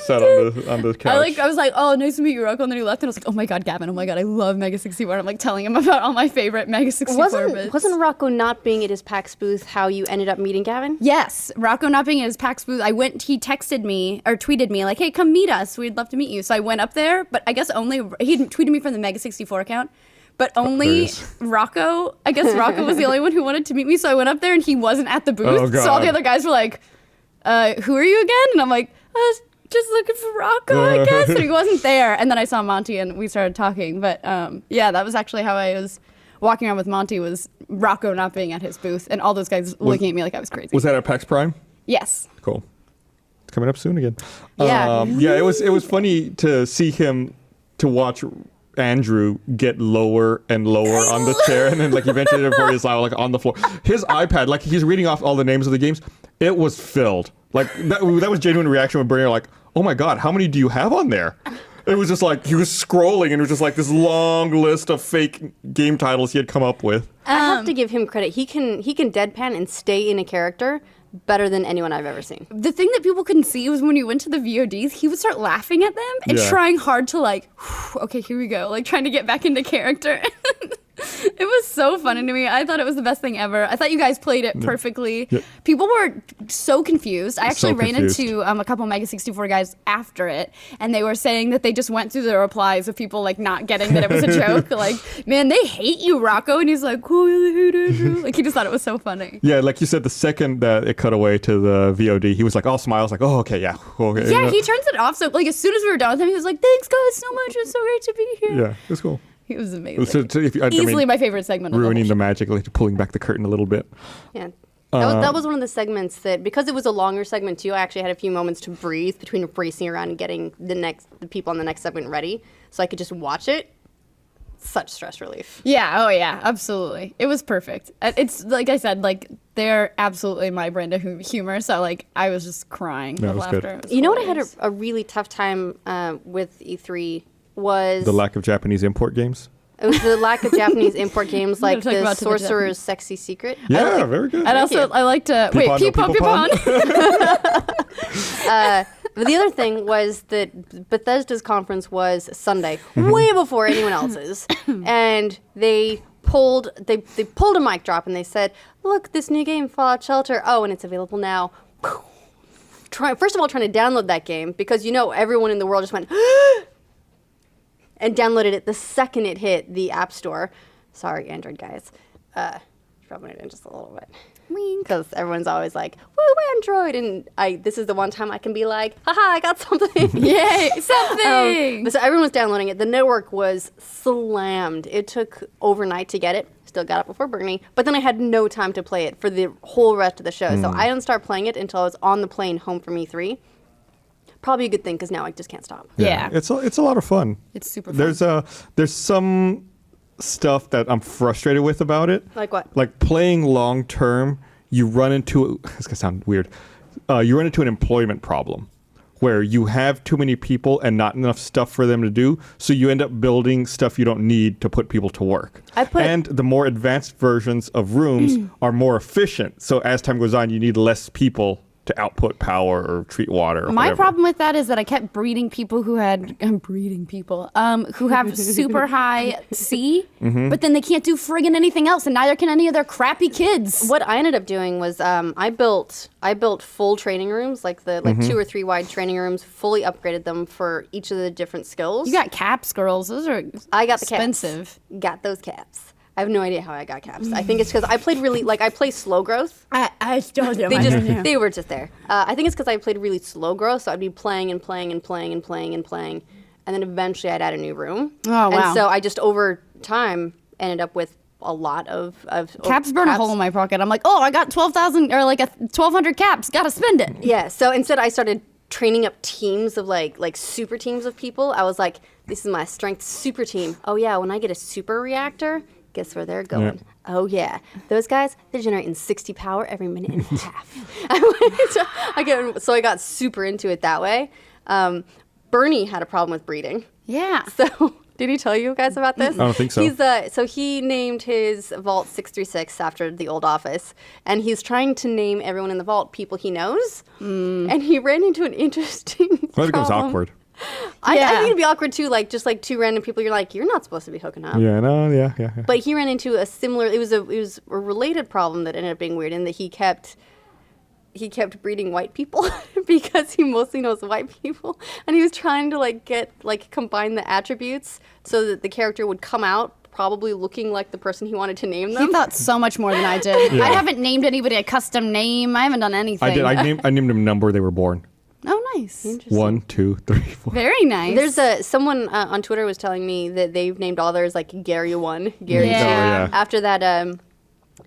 couch.
I was like, oh, nice to meet you, Rocco. And then he left, and I was like, oh my God, Gavin, oh my God, I love Mega 64. And I'm like telling him about all my favorite Mega 64 bits.
Wasn't Rocco not being at his PAX booth how you ended up meeting Gavin?
Yes, Rocco not being at his PAX booth. He texted me or tweeted me like, hey, come meet us. We'd love to meet you. So I went up there, but I guess he tweeted me from the Mega 64 account. But only Rocco, I guess Rocco was the only one who wanted to meet me. So I went up there and he wasn't at the booth.
Oh,
so all the
God.
other guys were like, who are you again? And I'm like, I was just looking for Rocco, I guess. And he wasn't there. And then I saw Monty and we started talking. But yeah, that was actually how I was walking around with Monty, was Rocco not being at his booth and all those guys looking at me like I was crazy.
Was that at PAX Prime?
Yes.
Cool. It's coming up soon again.
Yeah.
Yeah, it was funny to see him, to watch Andrew get lower and lower on the chair, and then like eventually before he's like on the floor. His iPad, like he's reading off all the names of the games, it was filled. Like that was genuine reaction when Bernie like, oh my God, how many do you have on there? It was just like he was scrolling and it was just like this long list of fake game titles he had come up with.
I have to give him credit. He can deadpan and stay in a character better than anyone I've ever seen.
The thing that people couldn't see was when you went to the VODs, he would start laughing at them and
Yeah.
trying hard to like, okay, here we go, like trying to get back into character. It was so funny to me. I thought it was the best thing ever. I thought you guys played it perfectly.
Yeah.
People were so confused. I actually
So
ran
confused.
into a couple Mega 64 guys after it, and they were saying that they just went through the replies of people like not getting that it was a joke. Like, man, they hate you, Rocco. And he's like, oh, yeah, they hate Andrew. Like, he just thought it was so funny.
Yeah, like you said, the second that it cut away to the VOD, he was like all smiles, like, oh, okay, yeah, okay.
Yeah, he turns it off. So, like, as soon as we were done with him, he was like, thanks, guys, so much. It's so great to be here.
Yeah, it's cool.
He was amazing.
So if you, I
Easily
mean,
my favorite segment of
ruining
the
the
whole
magic, like pulling back the curtain a little bit.
Yeah. That was one of the segments that, because it was a longer segment too, I actually had a few moments to breathe between racing around and getting the people on the next segment ready, so I could just watch it. Such stress relief.
Yeah, oh yeah, absolutely. It was perfect. It's like I said, like they're absolutely my brand of humor. So like I was just crying
That
with
was good.
laughter. It was
You know what I had
hilarious.
a really tough time with E3 was
The lack of Japanese import games.
it was the lack of Japanese import games like
talk
the
about too much
Sorcerer's Sexy Secret.
Yeah, very good.
And also,
you.
I liked
Peep on, no
Peep
people
on.
But the other thing was that Bethesda's conference was Sunday, way before anyone else's, and they pulled a mic drop and they said, "Look, this new game, Fallout Shelter. Oh, and it's available now." First of all, trying to download that game because everyone in the world just went and downloaded it the second it hit the App Store. Sorry, Android guys, rubbing it in just a little bit. Because everyone's always like, "Woo, Android!" And this is the one time I can be like, "Haha, I got something!"
Yay, something!
But so everyone was downloading it. The network was slammed. It took overnight to get it. Still got it before Bernie. But then I had no time to play it for the whole rest of the show. So I didn't start playing it until I was on the plane home from E3. Probably a good thing because now I just can't stop.
Yeah.
It's a lot of fun.
It's super fun.
There's some stuff that I'm frustrated with about it.
Like what?
Like playing long term, you run into this gonna sound weird. You run into an employment problem where you have too many people and not enough stuff for them to do, so you end up building stuff you don't need to put people to work. And the more advanced versions of rooms are more efficient, so as time goes on, you need less people to output power or treat water or
My
whatever.
problem with that is that I kept breeding people who have super high C, but then they can't do friggin' anything else, and neither can any of their crappy kids.
What I ended up doing was I built full training rooms, like 2 or 3 wide training rooms, fully upgraded them for each of the different skills.
You got caps, girls. Those are
I got the
expensive.
Caps. Got those caps. I have no idea how I got caps. I think it's because I played I play slow growth.
I still do.
They were just there. I think it's because I played really slow growth, so I'd be playing and playing and playing and playing and playing, and then eventually I'd add a new room.
Oh, wow.
And so I just over time ended up with a lot of
caps burn a hole in my pocket. I'm like, oh, I got 12,000 or like 1,200 caps. Gotta spend it.
Yeah. So instead, I started training up teams of like super teams of people. I was like, this is my strength super team. Oh yeah, when I get a super reactor. Guess where they're going? Yeah. Oh, yeah. Those guys, they're generating 60 power every minute and a half. So I got super into it that way. Bernie had a problem with breeding.
Yeah.
So did he tell you guys about this?
I don't think so.
So he named his vault 636 after the old office. And he's trying to name everyone in the vault people he knows. And he ran into an interesting
I think it was awkward.
I think it'd be awkward too, just 2 random people. You're like, you're not supposed to be hooking up.
Yeah, no, yeah.
But he ran into a similar. It was a related problem that ended up being weird in that he kept breeding white people because he mostly knows white people, and he was trying to combine the attributes so that the character would come out probably looking like the person he wanted to name them.
He thought so much more than I did.
Yeah.
I haven't named anybody a custom name. I haven't done anything.
I did. I named them number they were born.
Oh, nice.
1, 2, 3, 4.
Very nice.
There's someone on Twitter was telling me that they've named all theirs like Gary 1, Gary 2.
Yeah.
After that,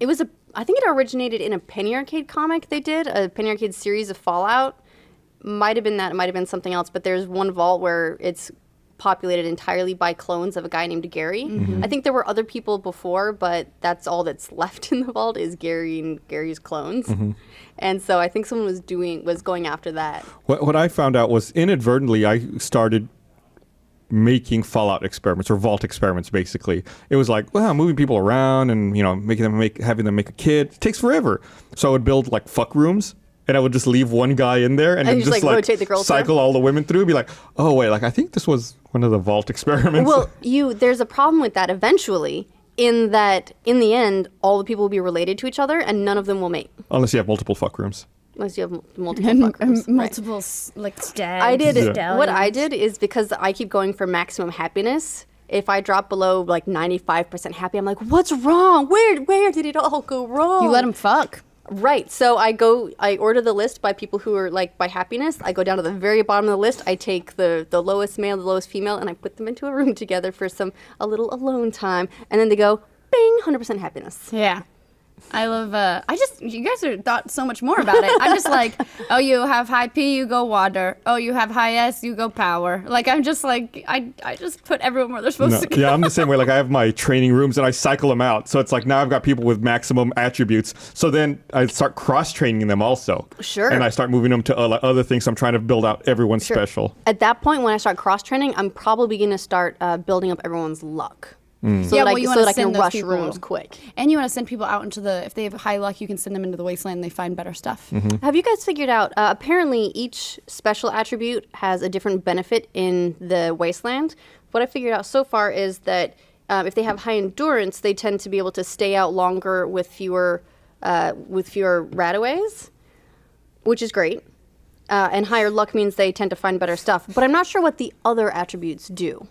it was I think it originated in a Penny Arcade comic they did, a Penny Arcade series of Fallout. Might have been that, it might have been something else, but there's one vault where it's populated entirely by clones of a guy named Gary. I think there were other people before, but that's all that's left in the vault is Gary and Gary's clones. And so I think someone was going after that.
What I found out was inadvertently I started making Fallout experiments or vault experiments. Basically, it was like, well, moving people around and having them make a kid. It takes forever. So I would build fuck rooms. And I would just leave one guy in there and then just
rotate the girls
cycle
through?
all the women through. Be like, oh wait, I think this was one of the vault experiments.
Well, there's a problem with that eventually. In that, in the end, all the people will be related to each other, and none of them will mate.
Unless you have multiple fuck rooms.
Unless you have multiple fuck rooms.
Multiple stags.
I did.
Stallions.
What I did is because I keep going for maximum happiness. If I drop below 95% happy, I'm like, what's wrong? Where did it all go wrong?
You let them fuck.
Right. So I order the list by people who are by happiness. I go down to the very bottom of the list. I take the lowest male, the lowest female, and I put them into a room together for a little alone time. And then they go, bing, 100% happiness.
Yeah. I love, you guys are thought so much more about it. I'm just like, oh, you have high P, you go water. Oh, you have high S, you go power. I'm just I just put everyone where they're supposed to go.
Yeah, I'm the same way. I have my training rooms and I cycle them out. So it's now I've got people with maximum attributes. So then I start cross-training them also.
Sure.
And I start moving them to other things. So I'm trying to build out everyone's special.
At that point, when I start cross-training, I'm probably going to start building up everyone's luck. So
Yeah,
that,
well, you
so
wanna
that I can
send those
rush
people.
rooms quick.
And you want to send people out into the, if they have high luck, you can send them into the wasteland and they find better stuff.
Have you guys figured out, apparently each special attribute has a different benefit in the wasteland. What I figured out so far is that if they have high endurance, they tend to be able to stay out longer with fewer rataways, which is great. And higher luck means they tend to find better stuff. But I'm not sure what the other attributes do.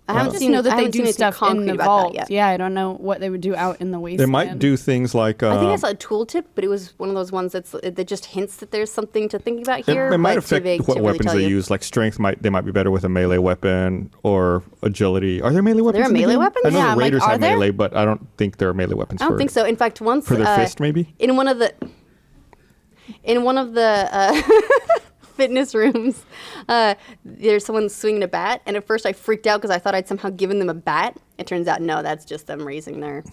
I
I just know that they do stuff in the
about
vault.
that yet.
Yeah, I don't know what they would do out in the wasteland.
They might do things like.
I think I saw a tooltip, but it was one of those ones that just hints that there's something to think about here.
It might
but too
affect
vague
what
to really
weapons
tell
they
you.
use. Like strength, they might be better with a melee weapon or agility. Are there melee weapons?
there
in the
melee
game?
weapons?
I know
Yeah,
the
I'm like,
Raiders
are
have
there?
melee, but I don't think there are melee weapons.
I don't think so. In fact, once
For their fist, maybe?
in one of the fitness rooms, there's someone swinging a bat, and at first I freaked out because I thought I'd somehow given them a bat. It turns out no, that's just them raising their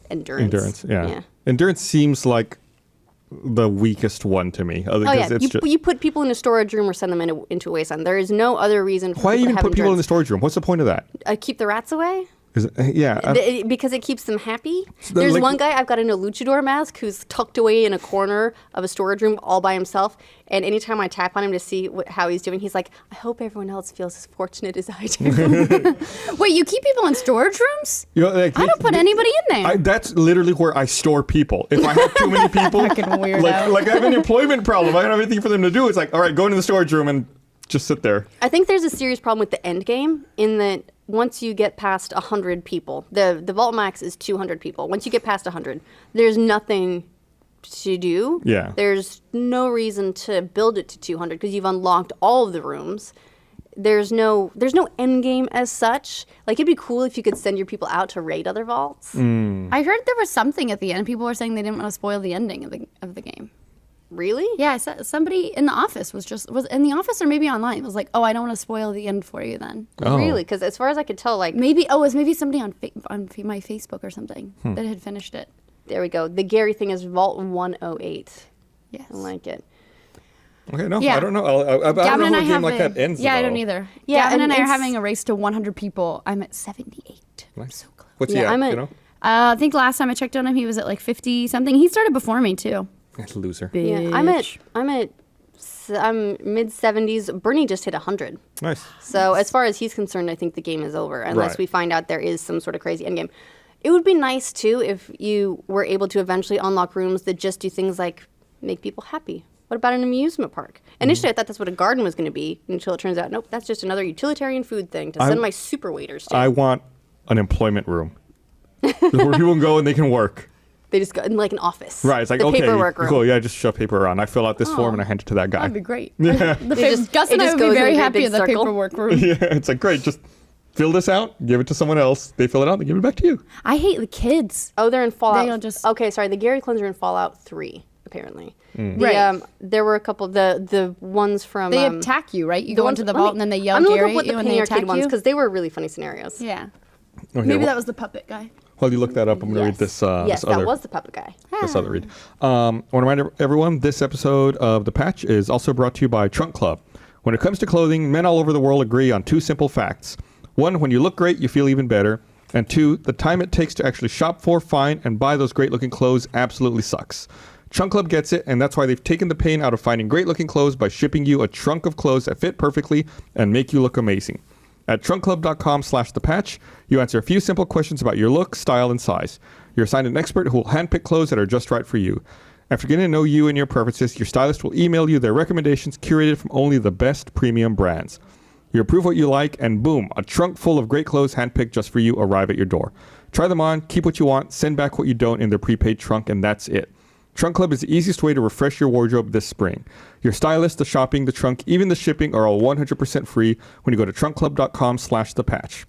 endurance.
Yeah. Endurance seems like the weakest one to me.
Oh yeah, you put people in a storage room or send them into a wasteland. There is no other reason. For
Why
people
even
to have
put people in the
endurance.
storage room? What's the point of that?
Keep the rats away. Because it keeps them happy. There's
like-
one guy I've got in a luchador mask who's tucked away in a corner of a storage room all by himself. And anytime I tap on him to see how he's doing, he's like, I hope everyone else feels as fortunate as I do.
Wait, you keep people in storage rooms?
You know, like,
I don't put anybody in there.
That's literally where I store people. If I have too many people,
Fucking weirdo.
like I have an employment problem. I don't have anything for them to do. It's like, all right, go into the storage room and just sit there.
I think there's a serious problem with the end game in that once you get past 100 people, the vault max is 200 people. Once you get past 100, there's nothing to do.
Yeah.
There's no reason to build it to 200 because you've unlocked all of the rooms. There's no end game as such. Like it'd be cool if you could send your people out to raid other vaults.
I heard there was something at the end. People were saying they didn't want to spoil the ending of the game.
Really?
Yeah, I saw somebody in the office was in the office or maybe online. It was like, oh, I don't want to spoil the end for you then.
Oh.
Really? Because as far as I could tell, like
Maybe, it was maybe somebody on my Facebook or something that had finished it.
there we go. The Gary thing is Vault 108.
Yes.
I like it.
Okay, no,
Yeah.
I don't know. I don't know how a game like that ends.
Yeah, I
though.
don't either.
Yeah,
Gavin and I are
it's-
having a race to 100 people. I'm at 78. I'm
Nice.
so close.
What's
Yeah,
he at?
I'm at-
You know?
I think last time I checked on him, he was at like 50 something. He started before me too.
That's a loser.
Yeah, I'm mid 70s. Bernie just hit 100.
Nice.
So as far as he's concerned, I think the game is over unless
Right.
we find out there is some sort of crazy endgame. It would be nice too if you were able to eventually unlock rooms that just do things like make people happy. What about an amusement park? Initially, I thought that's what a garden was going to be until it turns out, nope, that's just another utilitarian food thing to send my super waiters to.
I want an employment room where people can go and they can work.
They just go in like an office.
Right. It's like,
the
okay,
paperwork room.
cool. Yeah, just shove paper around. I fill out this form and I hand it to that guy.
That'd be great.
Yeah.
Gus and
it
I
just
would
goes
be
in
very
a great
happy
big
in the
circle.
paperwork room.
Yeah, it's like, great, just fill this out, give it to someone else. They fill it out, they give it back to you.
I hate the kids.
Oh, they're in Fallout.
They'll just-
Okay, sorry. The Gary Cleanser in Fallout 3, apparently.
Right.
There were a couple. The ones from
They attack you, right? You go
ones-
into the
let me-
vault and then they yell
I'm gonna
Gary
look
at
up
you
what
and
the
they
Penny
attack
Arcade ones
you.
because they were really funny scenarios.
Yeah.
Okay,
Maybe
well,
that was the puppet guy.
while you look that up, I'm going to read this.
yes,
this other,
that was the puppet guy.
this other read. I want to remind everyone this episode of The Patch is also brought to you by Trunk Club. When it comes to clothing, men all over the world agree on two simple facts. One, when you look great, you feel even better. And two, the time it takes to actually shop for, find, and buy those great-looking clothes absolutely sucks. Trunk Club gets it, and that's why they've taken the pain out of finding great-looking clothes by shipping you a trunk of clothes that fit perfectly and make you look amazing. At trunkclub.com/thepatch, you answer a few simple questions about your look, style, and size. You're assigned an expert who will handpick clothes that are just right for you. After getting to know you and your preferences, your stylist will email you their recommendations curated from only the best premium brands. You approve what you like, and boom, a trunk full of great clothes handpicked just for you arrive at your door. Try them on, keep what you want, send back what you don't in their prepaid trunk, and that's it. Trunk Club is the easiest way to refresh your wardrobe this spring. Your stylist, the shopping, the trunk, even the shipping are all 100% free when you go to trunkclub.com/thepatch.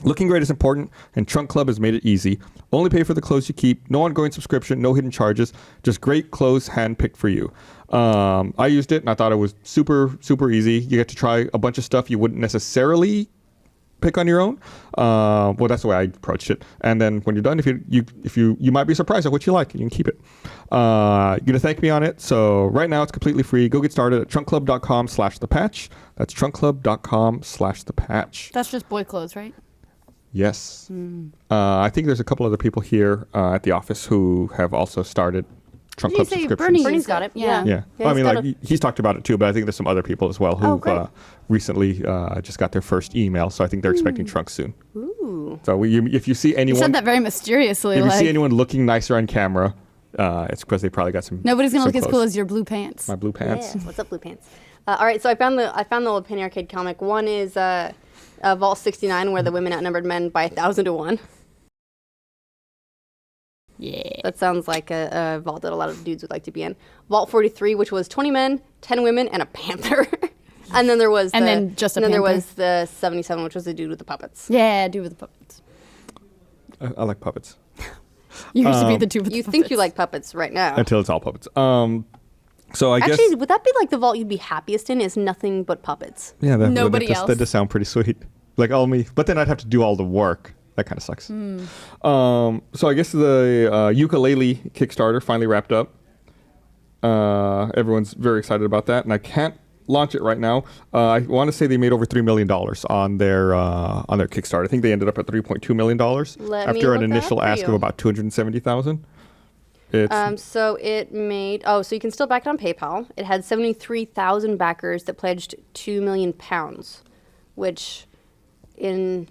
Looking great is important, and Trunk Club has made it easy. Only pay for the clothes you keep, no ongoing subscription, no hidden charges, just great clothes handpicked for you. I used it, and I thought it was super, super easy. You get to try a bunch of stuff you wouldn't necessarily pick on your own. Well, that's the way I approached it. And then when you're done, if you might be surprised at what you like, you can keep it. You're gonna thank me on it. So right now it's completely free. Go get started at trunkclub.com/thepatch. That's trunkclub.com/thepatch.
That's just boy clothes, right?
Yes. I think there's a couple other people here at the office who have also started Trunk Club
Did you say
subscriptions.
Bernie's got it.
Yeah.
Yeah. Well, I mean, like he's talked about it too, but I think there's some other people as well who
great.
recently just got their first email. So I think they're expecting Trunks soon.
Ooh.
So if you see
You
anyone,
said that very mysteriously.
if you
Like,
see anyone looking nicer on camera, it's because they probably got some.
nobody's gonna
some
look as cool
clothes.
as your blue pants.
My blue pants.
Yeah. What's up, Blue Pants? All right, so I found the little Penny Arcade comic. One is Vault 69, where the women outnumbered men by 1,000 to 1.
Yeah.
That sounds like a vault that a lot of dudes would like to be in. Vault 43, which was 20 men, 10 women, and a panther. And then there was
then just a
and then there
panther.
was the 77, which was the dude with the puppets.
Yeah, do with the puppets.
I like puppets
You used to be the two with
You
the
think
puppets.
you like puppets right now?
until it's all puppets. So I guess
Actually, would that be like the vault you'd be happiest in? Is nothing but puppets?
yeah,
Nobody
that
else.
That does sound pretty sweet. Like all me, but then I'd have to do all the work. That kind of sucks. So I guess the ukulele Kickstarter finally wrapped up. Everyone's very excited about that, and I can't launch it right now. I want to say they made over $3 million on their Kickstarter. I think they ended up at $3.2 million
Let me
after an
look that
initial
up for
ask of
you.
about $270,000. It's
So it made so you can still back it on PayPal. It had 73,000 backers that pledged £2 million, which in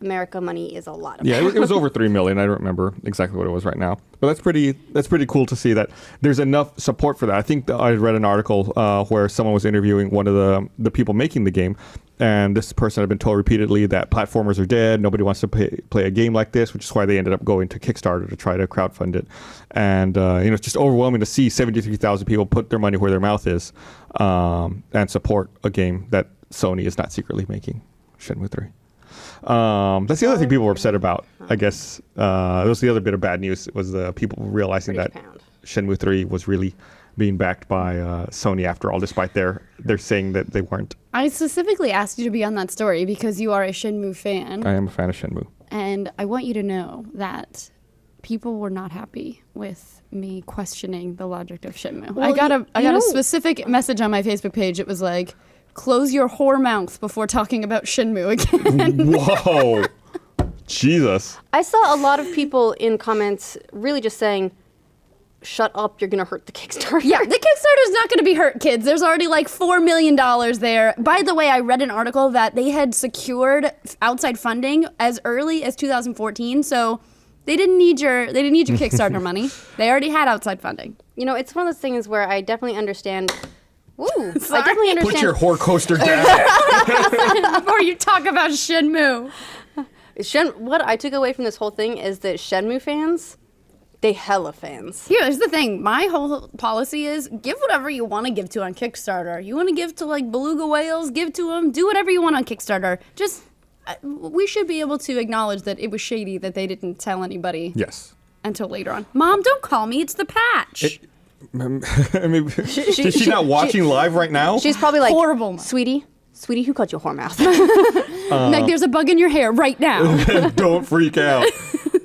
America money is a lot of
yeah, it was over 3 million. I don't remember exactly what it was right now, but that's pretty cool to see that there's enough support for that. I think I read an article where someone was interviewing one of the people making the game, and this person had been told repeatedly that platformers are dead. Nobody wants to play a game like this, which is why they ended up going to Kickstarter to try to crowdfund it. And it's just overwhelming to see 73,000 people put their money where their mouth is and support a game that Sony is not secretly making, Shenmue 3. That's the other thing people were upset about. I guess that was the other bit of bad news, was the people realizing that
British pound.
Shenmue 3 was really being backed by Sony after all, despite their saying that they weren't.
I specifically asked you to be on that story because you are a Shenmue fan,
I am a fan of Shenmue.
and I want you to know that people were not happy with me questioning the logic of Shenmue.
Well,
I got
you know-
a specific message on my Facebook page. It was like, "Close your whore mouth before talking about Shenmue again."
Whoa, Jesus!
I saw a lot of people in comments really just saying, "Shut up! You're gonna hurt the Kickstarter."
Yeah, the Kickstarter's not going to be hurt, kids. There's already like $4 million there. By the way, I read an article that they had secured outside funding as early as 2014, so they didn't need your Kickstarter money. They already had outside funding.
You know, it's one of those things where I definitely understand. Woo! I
Sorry.
definitely understand.
Put your whore coaster down.
Before you talk about Shenmue.
What I took away from this whole thing is that Shenmue fans, they hella fans.
Here's the thing. My whole policy is give whatever you want to give to on Kickstarter. You want to give to like beluga whales, give to them. Do whatever you want on Kickstarter. Just we should be able to acknowledge that it was shady that they didn't tell anybody
Yes.
until later on. Mom, don't call me. It's the patch.
I mean, is she not watching live right now?
She's probably like,
Horrible.
Sweetie, who called you whore mouth?
Meg, there's a bug in your hair right now.
Don't freak out.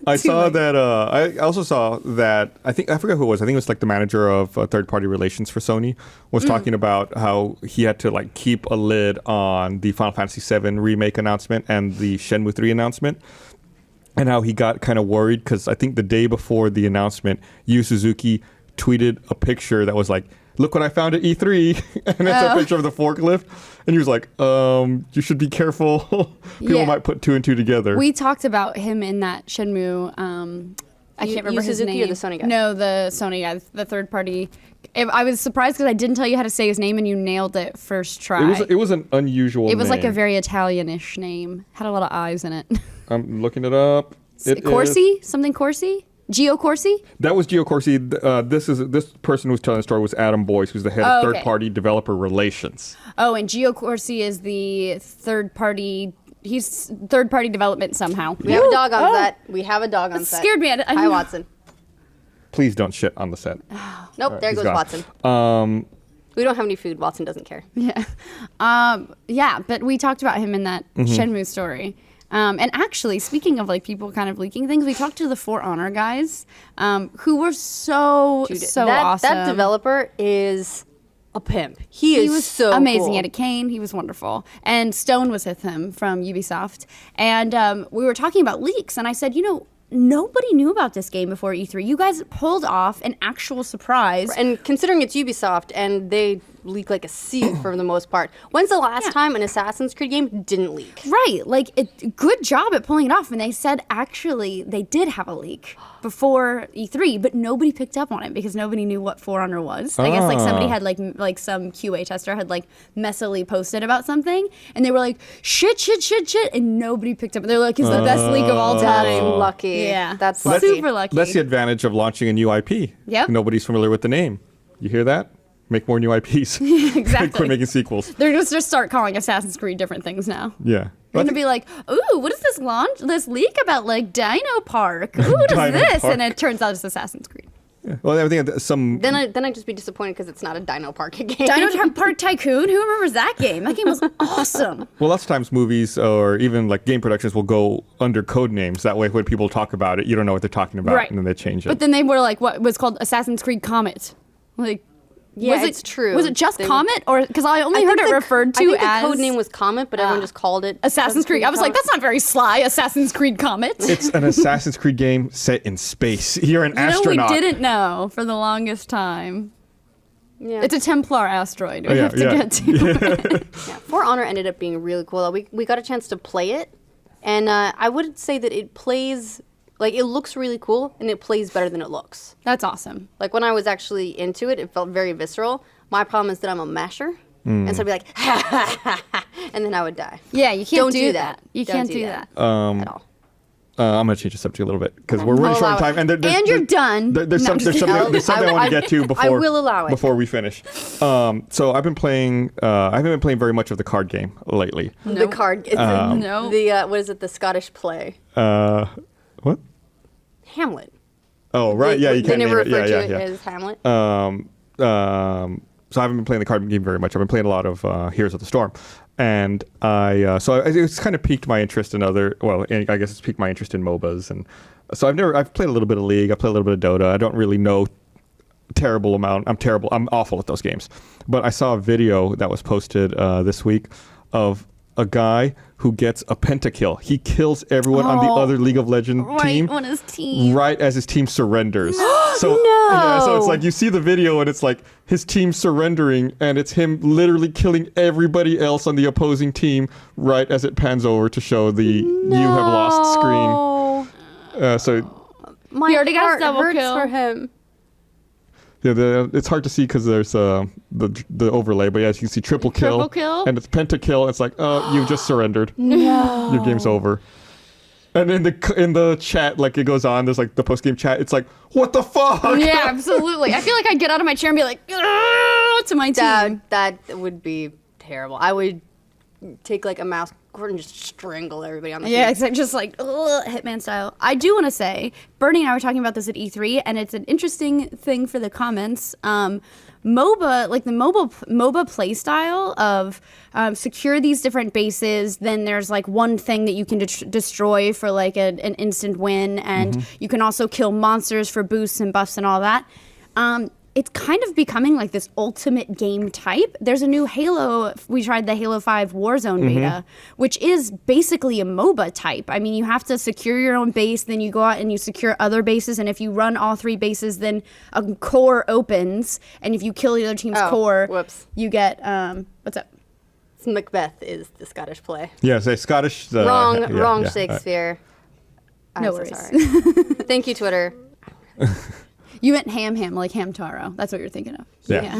I saw that. I also saw that. I forget who it was. I think it was like the manager of third-party relations for Sony was talking about how he had to like keep a lid on the Final Fantasy VII remake announcement and the Shenmue 3 announcement, and how he got kind of worried because I think the day before the announcement, Yu Suzuki tweeted a picture that was like, "Look what I found at E3," and it's a picture of the forklift, and he was like, "You should be careful. People
Yeah.
might put two and two together."
We talked about him in that Shenmue. I can't remember his
Suzuki
name.
or the Sony guy?
No, the Sony guy, the third party. I was surprised because I didn't tell you how to say his name, and you nailed it first try.
It was an unusual.
It was like a
name.
very Italianish name. Had a lot of I's in it.
I'm looking it up. It
Corsi? Something Corsi? Gio Corsi?
That was Gio Corsi. This person who's telling the story was Adam Boyce, who's the head of
okay.
third-party developer relations.
Oh, and Gio Corsi is the third party. He's third party development somehow.
We have a dog on set. We have a dog on set.
Scared me.
Hi, Watson.
Please don't shit on the set.
Nope, there
He's
goes
gone.
Watson. We don't have any food. Watson doesn't care.
Yeah. Yeah, but we talked about him in that Shenmue story. And actually, speaking of like people kind of leaking things, we talked to the For Honor guys, who were so
Dude,
awesome.
That developer is a pimp. He was so
amazing.
cool.
He had a cane. He was wonderful. And Stone was with him from Ubisoft. And we were talking about leaks. And I said, nobody knew about this game before E3. You guys pulled off an actual surprise.
And considering it's Ubisoft and they leak like a sieve for the most part. When's the last time an Assassin's Creed game didn't leak?
Right. Good job at pulling it off. And they said actually they did have a leak before E3, but nobody picked up on it because nobody knew what For Honor was. I guess somebody had like some QA tester had messily posted about something and they were like, shit, and nobody picked up. They're like, it's the best leak of all time.
Lucky.
Yeah.
That's
super lucky.
That's the advantage of launching a new IP.
Yep.
Nobody's familiar with the name. You hear that? Make more new IPs.
Exactly.
Quit making sequels.
They're just start calling Assassin's Creed different things now.
Yeah.
They're gonna be like, ooh, what is this leak about Dino Park? Ooh, what is
Dino
this?
Park.
And it turns out it's Assassin's Creed.
Well, I think some.
Then I'd just be disappointed because it's not a Dino Park game.
Dino Park Tycoon? Who remembers that game? That game was awesome.
Well, lots of times movies or even game productions will go under code names. That way, when people talk about it, you don't know what they're talking about,
Right.
and then they change it.
But then they were like, what was called Assassin's Creed Comet?
Yeah,
was
it's true.
Was it just
They-
Comet, or because I only
I
heard
think
it
the-
referred to
I think
as
the code name was Comet, but everyone just called it
Assassin's Creed? I was like, that's not very sly. Assassin's Creed Comet.
it's an Assassin's Creed game set in space. You're an astronaut.
We didn't know for the longest time.
Yeah.
It's a Templar asteroid. We
yeah,
have to
yeah.
get to.
Yeah, For Honor ended up being really cool. We got a chance to play it, and I would say that it plays it looks really cool, and it plays better than it looks.
That's awesome.
When I was actually into it, it felt very visceral. My problem is that I'm a masher, and so I'd be like, ha ha ha ha, and then I would die.
Yeah, you can't
Don't
do
do
that.
that.
You
Don't
can't
do
do
that.
that.
At all.
I'm going to change the subject a little bit because we're running short on
allow
time.
it.
And you're done.
There's
No, I'm just kidding.
something I want to get to before
I will allow it.
before we finish. So I've been playing. I haven't been playing very much of the card game lately.
The card. It's
No.
what is it? The Scottish play.
What?
Hamlet.
Oh right, yeah, you
They
can't
never
name it.
refer
Yeah,
to
yeah,
it
yeah.
as Hamlet.
So I haven't been playing the card game very much. I've been playing a lot of Heroes of the Storm, and it's kind of piqued my interest in I guess it's piqued my interest in MOBAs, and so I've played a little bit of League, I played a little bit of Dota. I don't really know terrible amount. I'm awful at those games, but I saw a video that was posted this week of a guy who gets a pentakill. He kills everyone on the other League of Legends team.
on his team.
Right as his team surrenders. So,
No.
Yeah, so it's like you see the video and it's like his team surrendering and it's him literally killing everybody else on the opposing team right as it pans over to show the you have lost screen. So
My
He already got his
heart
double
hurts
kill.
for him.
yeah, it's hard to see because there's the overlay, but yeah, you can see triple
Triple kill?
and it's pentakill. It's like, you've just surrendered.
No.
Your game's over. And in the chat, it goes on. There's the post game chat. It's like, what the fuck?
Yeah, absolutely. I feel like I'd get out of my chair and be like, "Ugh," to my team.
That would be terrible. I would take a mouse cord and just strangle everybody on the
Yeah,
team.
except just Hitman style. I do want to say, Bernie and I were talking about this at E3, and it's an interesting thing for the comments. MOBA, the MOBA play style of secure these different bases, then there's one thing that you can destroy for an instant win, and you can also kill monsters for boosts and buffs and all that. It's kind of becoming this ultimate game type. There's a new Halo. We tried the Halo 5 Warzone beta, which is basically a MOBA type. I mean, you have to secure your own base, then you go out and you secure other bases, and if you run all three bases, then a core opens, and if you kill the other team's core,
whoops.
you get, what's up?
Macbeth is the Scottish play.
Yeah, say Scottish.
Wrong Shakespeare. I'm
No
so
worries.
sorry. Thank you, Twitter.
You meant ham, like Hamtaro. That's what you're thinking of.
Yeah.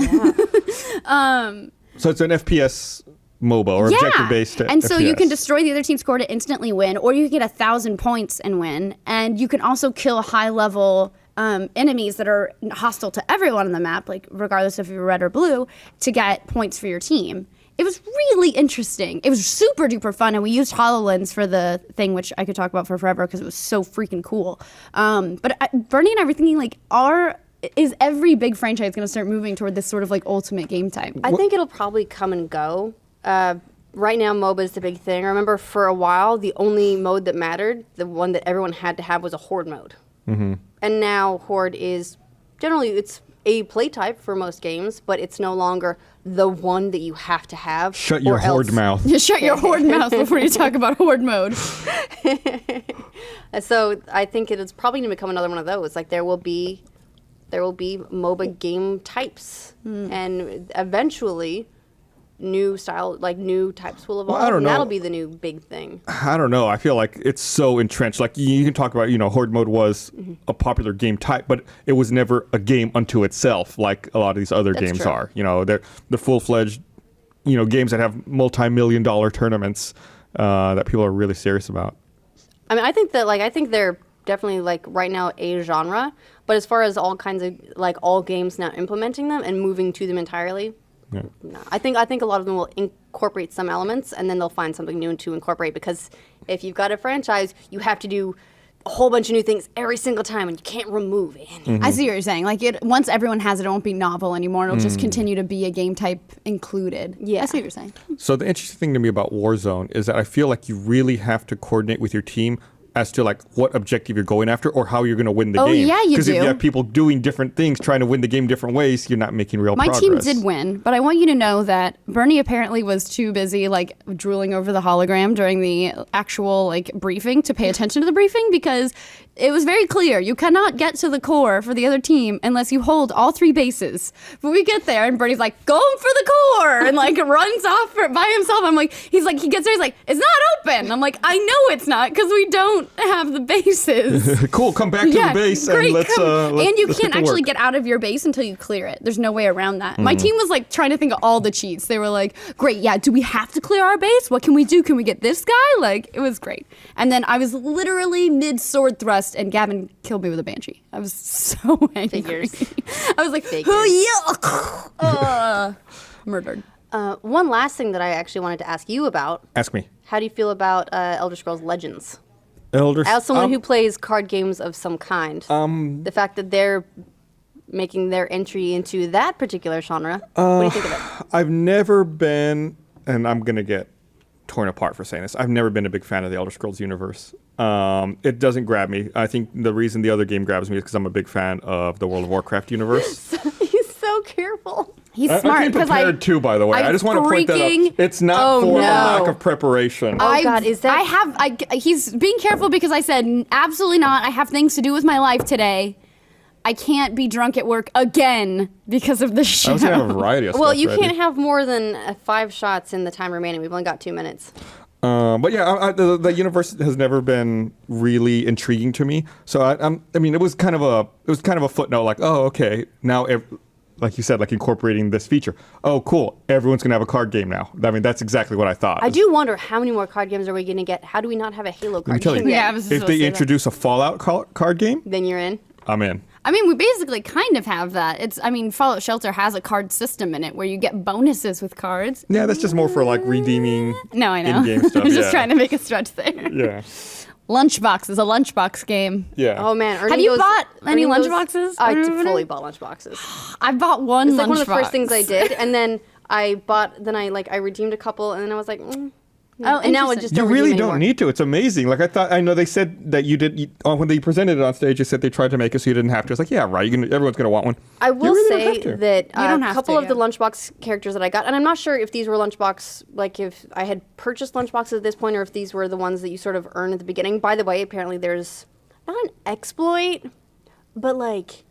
So it's an FPS MOBA or objective-based
and so you
FPS.
can destroy the other team's core to instantly win, or you can get 1,000 points and win, and you can also kill high-level enemies that are hostile to everyone on the map, regardless if you're red or blue, to get points for your team. It was really interesting. It was super duper fun, and we used HoloLens for the thing, which I could talk about for forever because it was so freaking cool. But Bernie and I were thinking, is every big franchise going to start moving toward this sort of ultimate game type?
I think it'll probably come and go. Right now, MOBA is the big thing. I remember for a while, the only mode that mattered, the one that everyone had to have, was a Horde mode. Mm-hmm. And now Horde is generally a play type for most games, but it's no longer the one that you have to have.
Shut your horde mouth.
You shut your horde mouth before you talk about horde mode.
So I think it is probably going to become another one of those. Like there will be MOBA game types, and eventually new types will evolve.
Well, I don't
and
know.
that'll be the new big thing.
I don't know. I feel like it's so entrenched. Like you can talk about, horde mode was a popular game type, but it was never a game unto itself, like a lot of these other
That's
games
true.
are. They're the full-fledged, games that have multi-million-dollar tournaments that people are really serious about.
I mean, I think they're definitely like right now a genre, but as far as all kinds of like all games now implementing them and moving to them entirely,
Yeah.
no. I think a lot of them will incorporate some elements and then they'll find something new to incorporate, because if you've got a franchise, you have to do a whole bunch of new things every single time and you can't remove any.
I see what you're saying. Like once everyone has it, it won't be novel anymore. It'll just continue to be a game type included.
Yeah.
I see what you're saying.
So the interesting thing to me about Warzone is that I feel like you really have to coordinate with your team as to like what objective you're going after or how you're going to win the
Oh,
game.
yeah, you
Because if
do.
you have people doing different things, trying to win the game different ways, you're not making real
My
progress.
team did win, but I want you to know that Bernie apparently was too busy like drooling over the hologram during the actual like briefing to pay attention to the briefing, because it was very clear you cannot get to the core for the other team unless you hold all 3 bases. But we get there and Bernie's like, going for the core, and like runs off by himself. I'm like, he gets there, he's like, it's not open. I'm like, I know it's not because we don't have the bases.
Cool, come back to the base and let's
and you
let's
can't
get to
actually
work.
get out of your base until you clear it. There's no way around that. My team was like trying to think of all the cheats. They were like, great, yeah, do we have to clear our base? What can we do? Can we get this guy? Like, it was great. And then I was literally mid sword thrust and Gavin killed me with a banshee. I was so angry.
Figures.
I was like,
Figures.
oh yeah, murdered.
One last thing that I actually wanted to ask you about.
Ask me.
How do you feel about Elder Scrolls Legends?
Elder
As someone who plays card games of some kind, the fact that they're making their entry into that particular genre, what do you think of it?
I've never been, and I'm going to get torn apart for saying this, I've never been a big fan of the Elder Scrolls universe. It doesn't grab me. I think the reason the other game grabs me is because I'm a big fan of the World of Warcraft universe.
He's so careful.
He's
I
smart
came
because
prepared too, by the way. I just want to point that out. It's not for a lack of preparation.
Oh, God, is that-
he's being careful because I said absolutely not. I have things to do with my life today. I can't be drunk at work again because of the show.
I was going to have a variety of
Well,
stuff
you
ready.
can't have more than 5 shots in the time remaining. We've only got 2 minutes.
But yeah, the universe has never been really intriguing to me. So I mean, it was kind of a footnote, like, oh, okay, now, like you said, like incorporating this feature. Oh, cool, everyone's gonna have a card game now. I mean, that's exactly what I thought.
I do wonder how many more card games are we going to get? How do we not have a Halo card
tell you.
game yet?
Yeah, I was just
If
about to
they
say that.
introduce a Fallout card game,
Then you're in.
I'm in.
I mean, we basically kind of have that. Fallout Shelter has a card system in it where you get bonuses with cards.
Yeah, that's just more for like redeeming
No, I know.
in-game stuff.
I was just
yeah.
trying to make a stretch there.
Yeah.
Lunchbox is a lunchbox game.
Yeah.
Oh, man.
Have you bought any lunchboxes?
I
Everybody?
fully bought lunchboxes.
I bought one
It's like
lunchbox.
one of the first things I did. And then I redeemed a couple, and then I was like,
Oh,
and now I
interesting.
just
You
don't
really
redeem
don't
anymore.
need to. It's amazing. Like I know they said that when they presented it on stage, they said they tried to make it so you didn't have to. It's like, yeah, right. Everyone's gonna want one.
I will
really don't
say
have to.
that
don't
a
have
couple
to,
of the
yeah.
lunchbox characters that I got, and I'm not sure if these were lunchbox, like if I had purchased lunchboxes at this point, or if these were the ones that you sort of earn at the beginning. By the way, apparently there's not an exploit, but like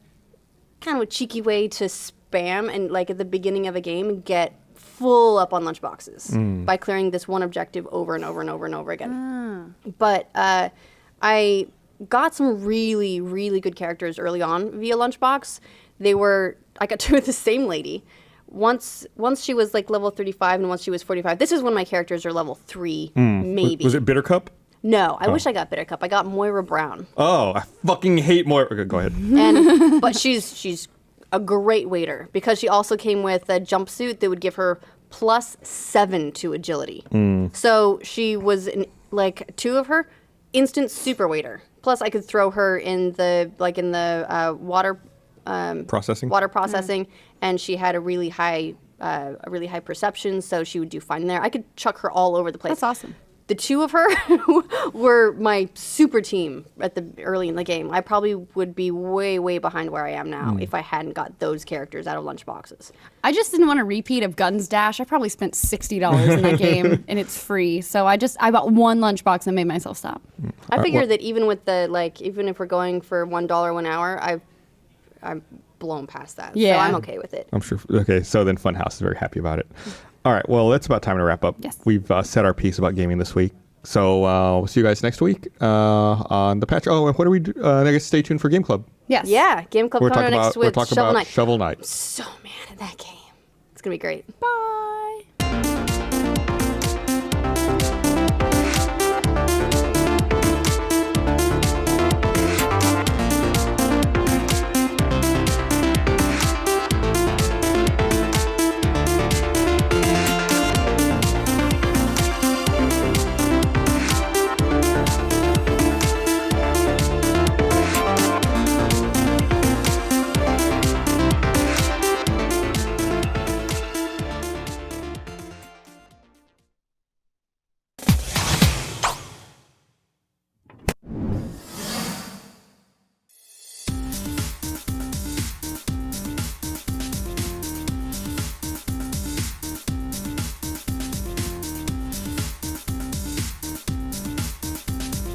kind of a cheeky way to spam and like at the beginning of a game get full up on lunchboxes by clearing this one objective over and over and over and over again. But I got some really, really good characters early on via lunchbox. I got two with the same lady. Once she was like level 35 and once she was 45. This is when my characters are level 3, maybe.
Was it Bittercup?
No, I wish I got Bittercup. I got Moira Brown.
Oh, I fucking hate more. Okay, go ahead.
But she's a great waiter because she also came with a jumpsuit that would give her +7 to agility. So she was like 2 of her instant super waiter. Plus I could throw her in the water processing, and she had a really high perception, so she would do fine there. I could chuck her all over the place.
That's awesome.
the two of her were my super team at the early in the game. I probably would be way, way behind where I am now if I hadn't got those characters out of lunchboxes.
I just didn't want a repeat of Guns Dash. I probably spent $60 in that game, and it's free. So I bought one lunchbox and made myself stop.
I figure that even with even if we're going for $1 1 hour, I'm blown past that.
Yeah.
So I'm okay with it.
I'm sure. Okay, so then Funhouse is very happy about it. All right, well, it's about time to wrap up.
Yes.
We've said our piece about gaming this week. So we'll see you guys next week on the patch. Oh, and what do we do? I guess stay tuned for Game Club.
Yes.
Yeah, Game Club
We're
coming
talking
next
about, we're
with
talking
Shovel
about
Knight.
Shovel Knight.
So mad at that game. It's going to be great.
Bye.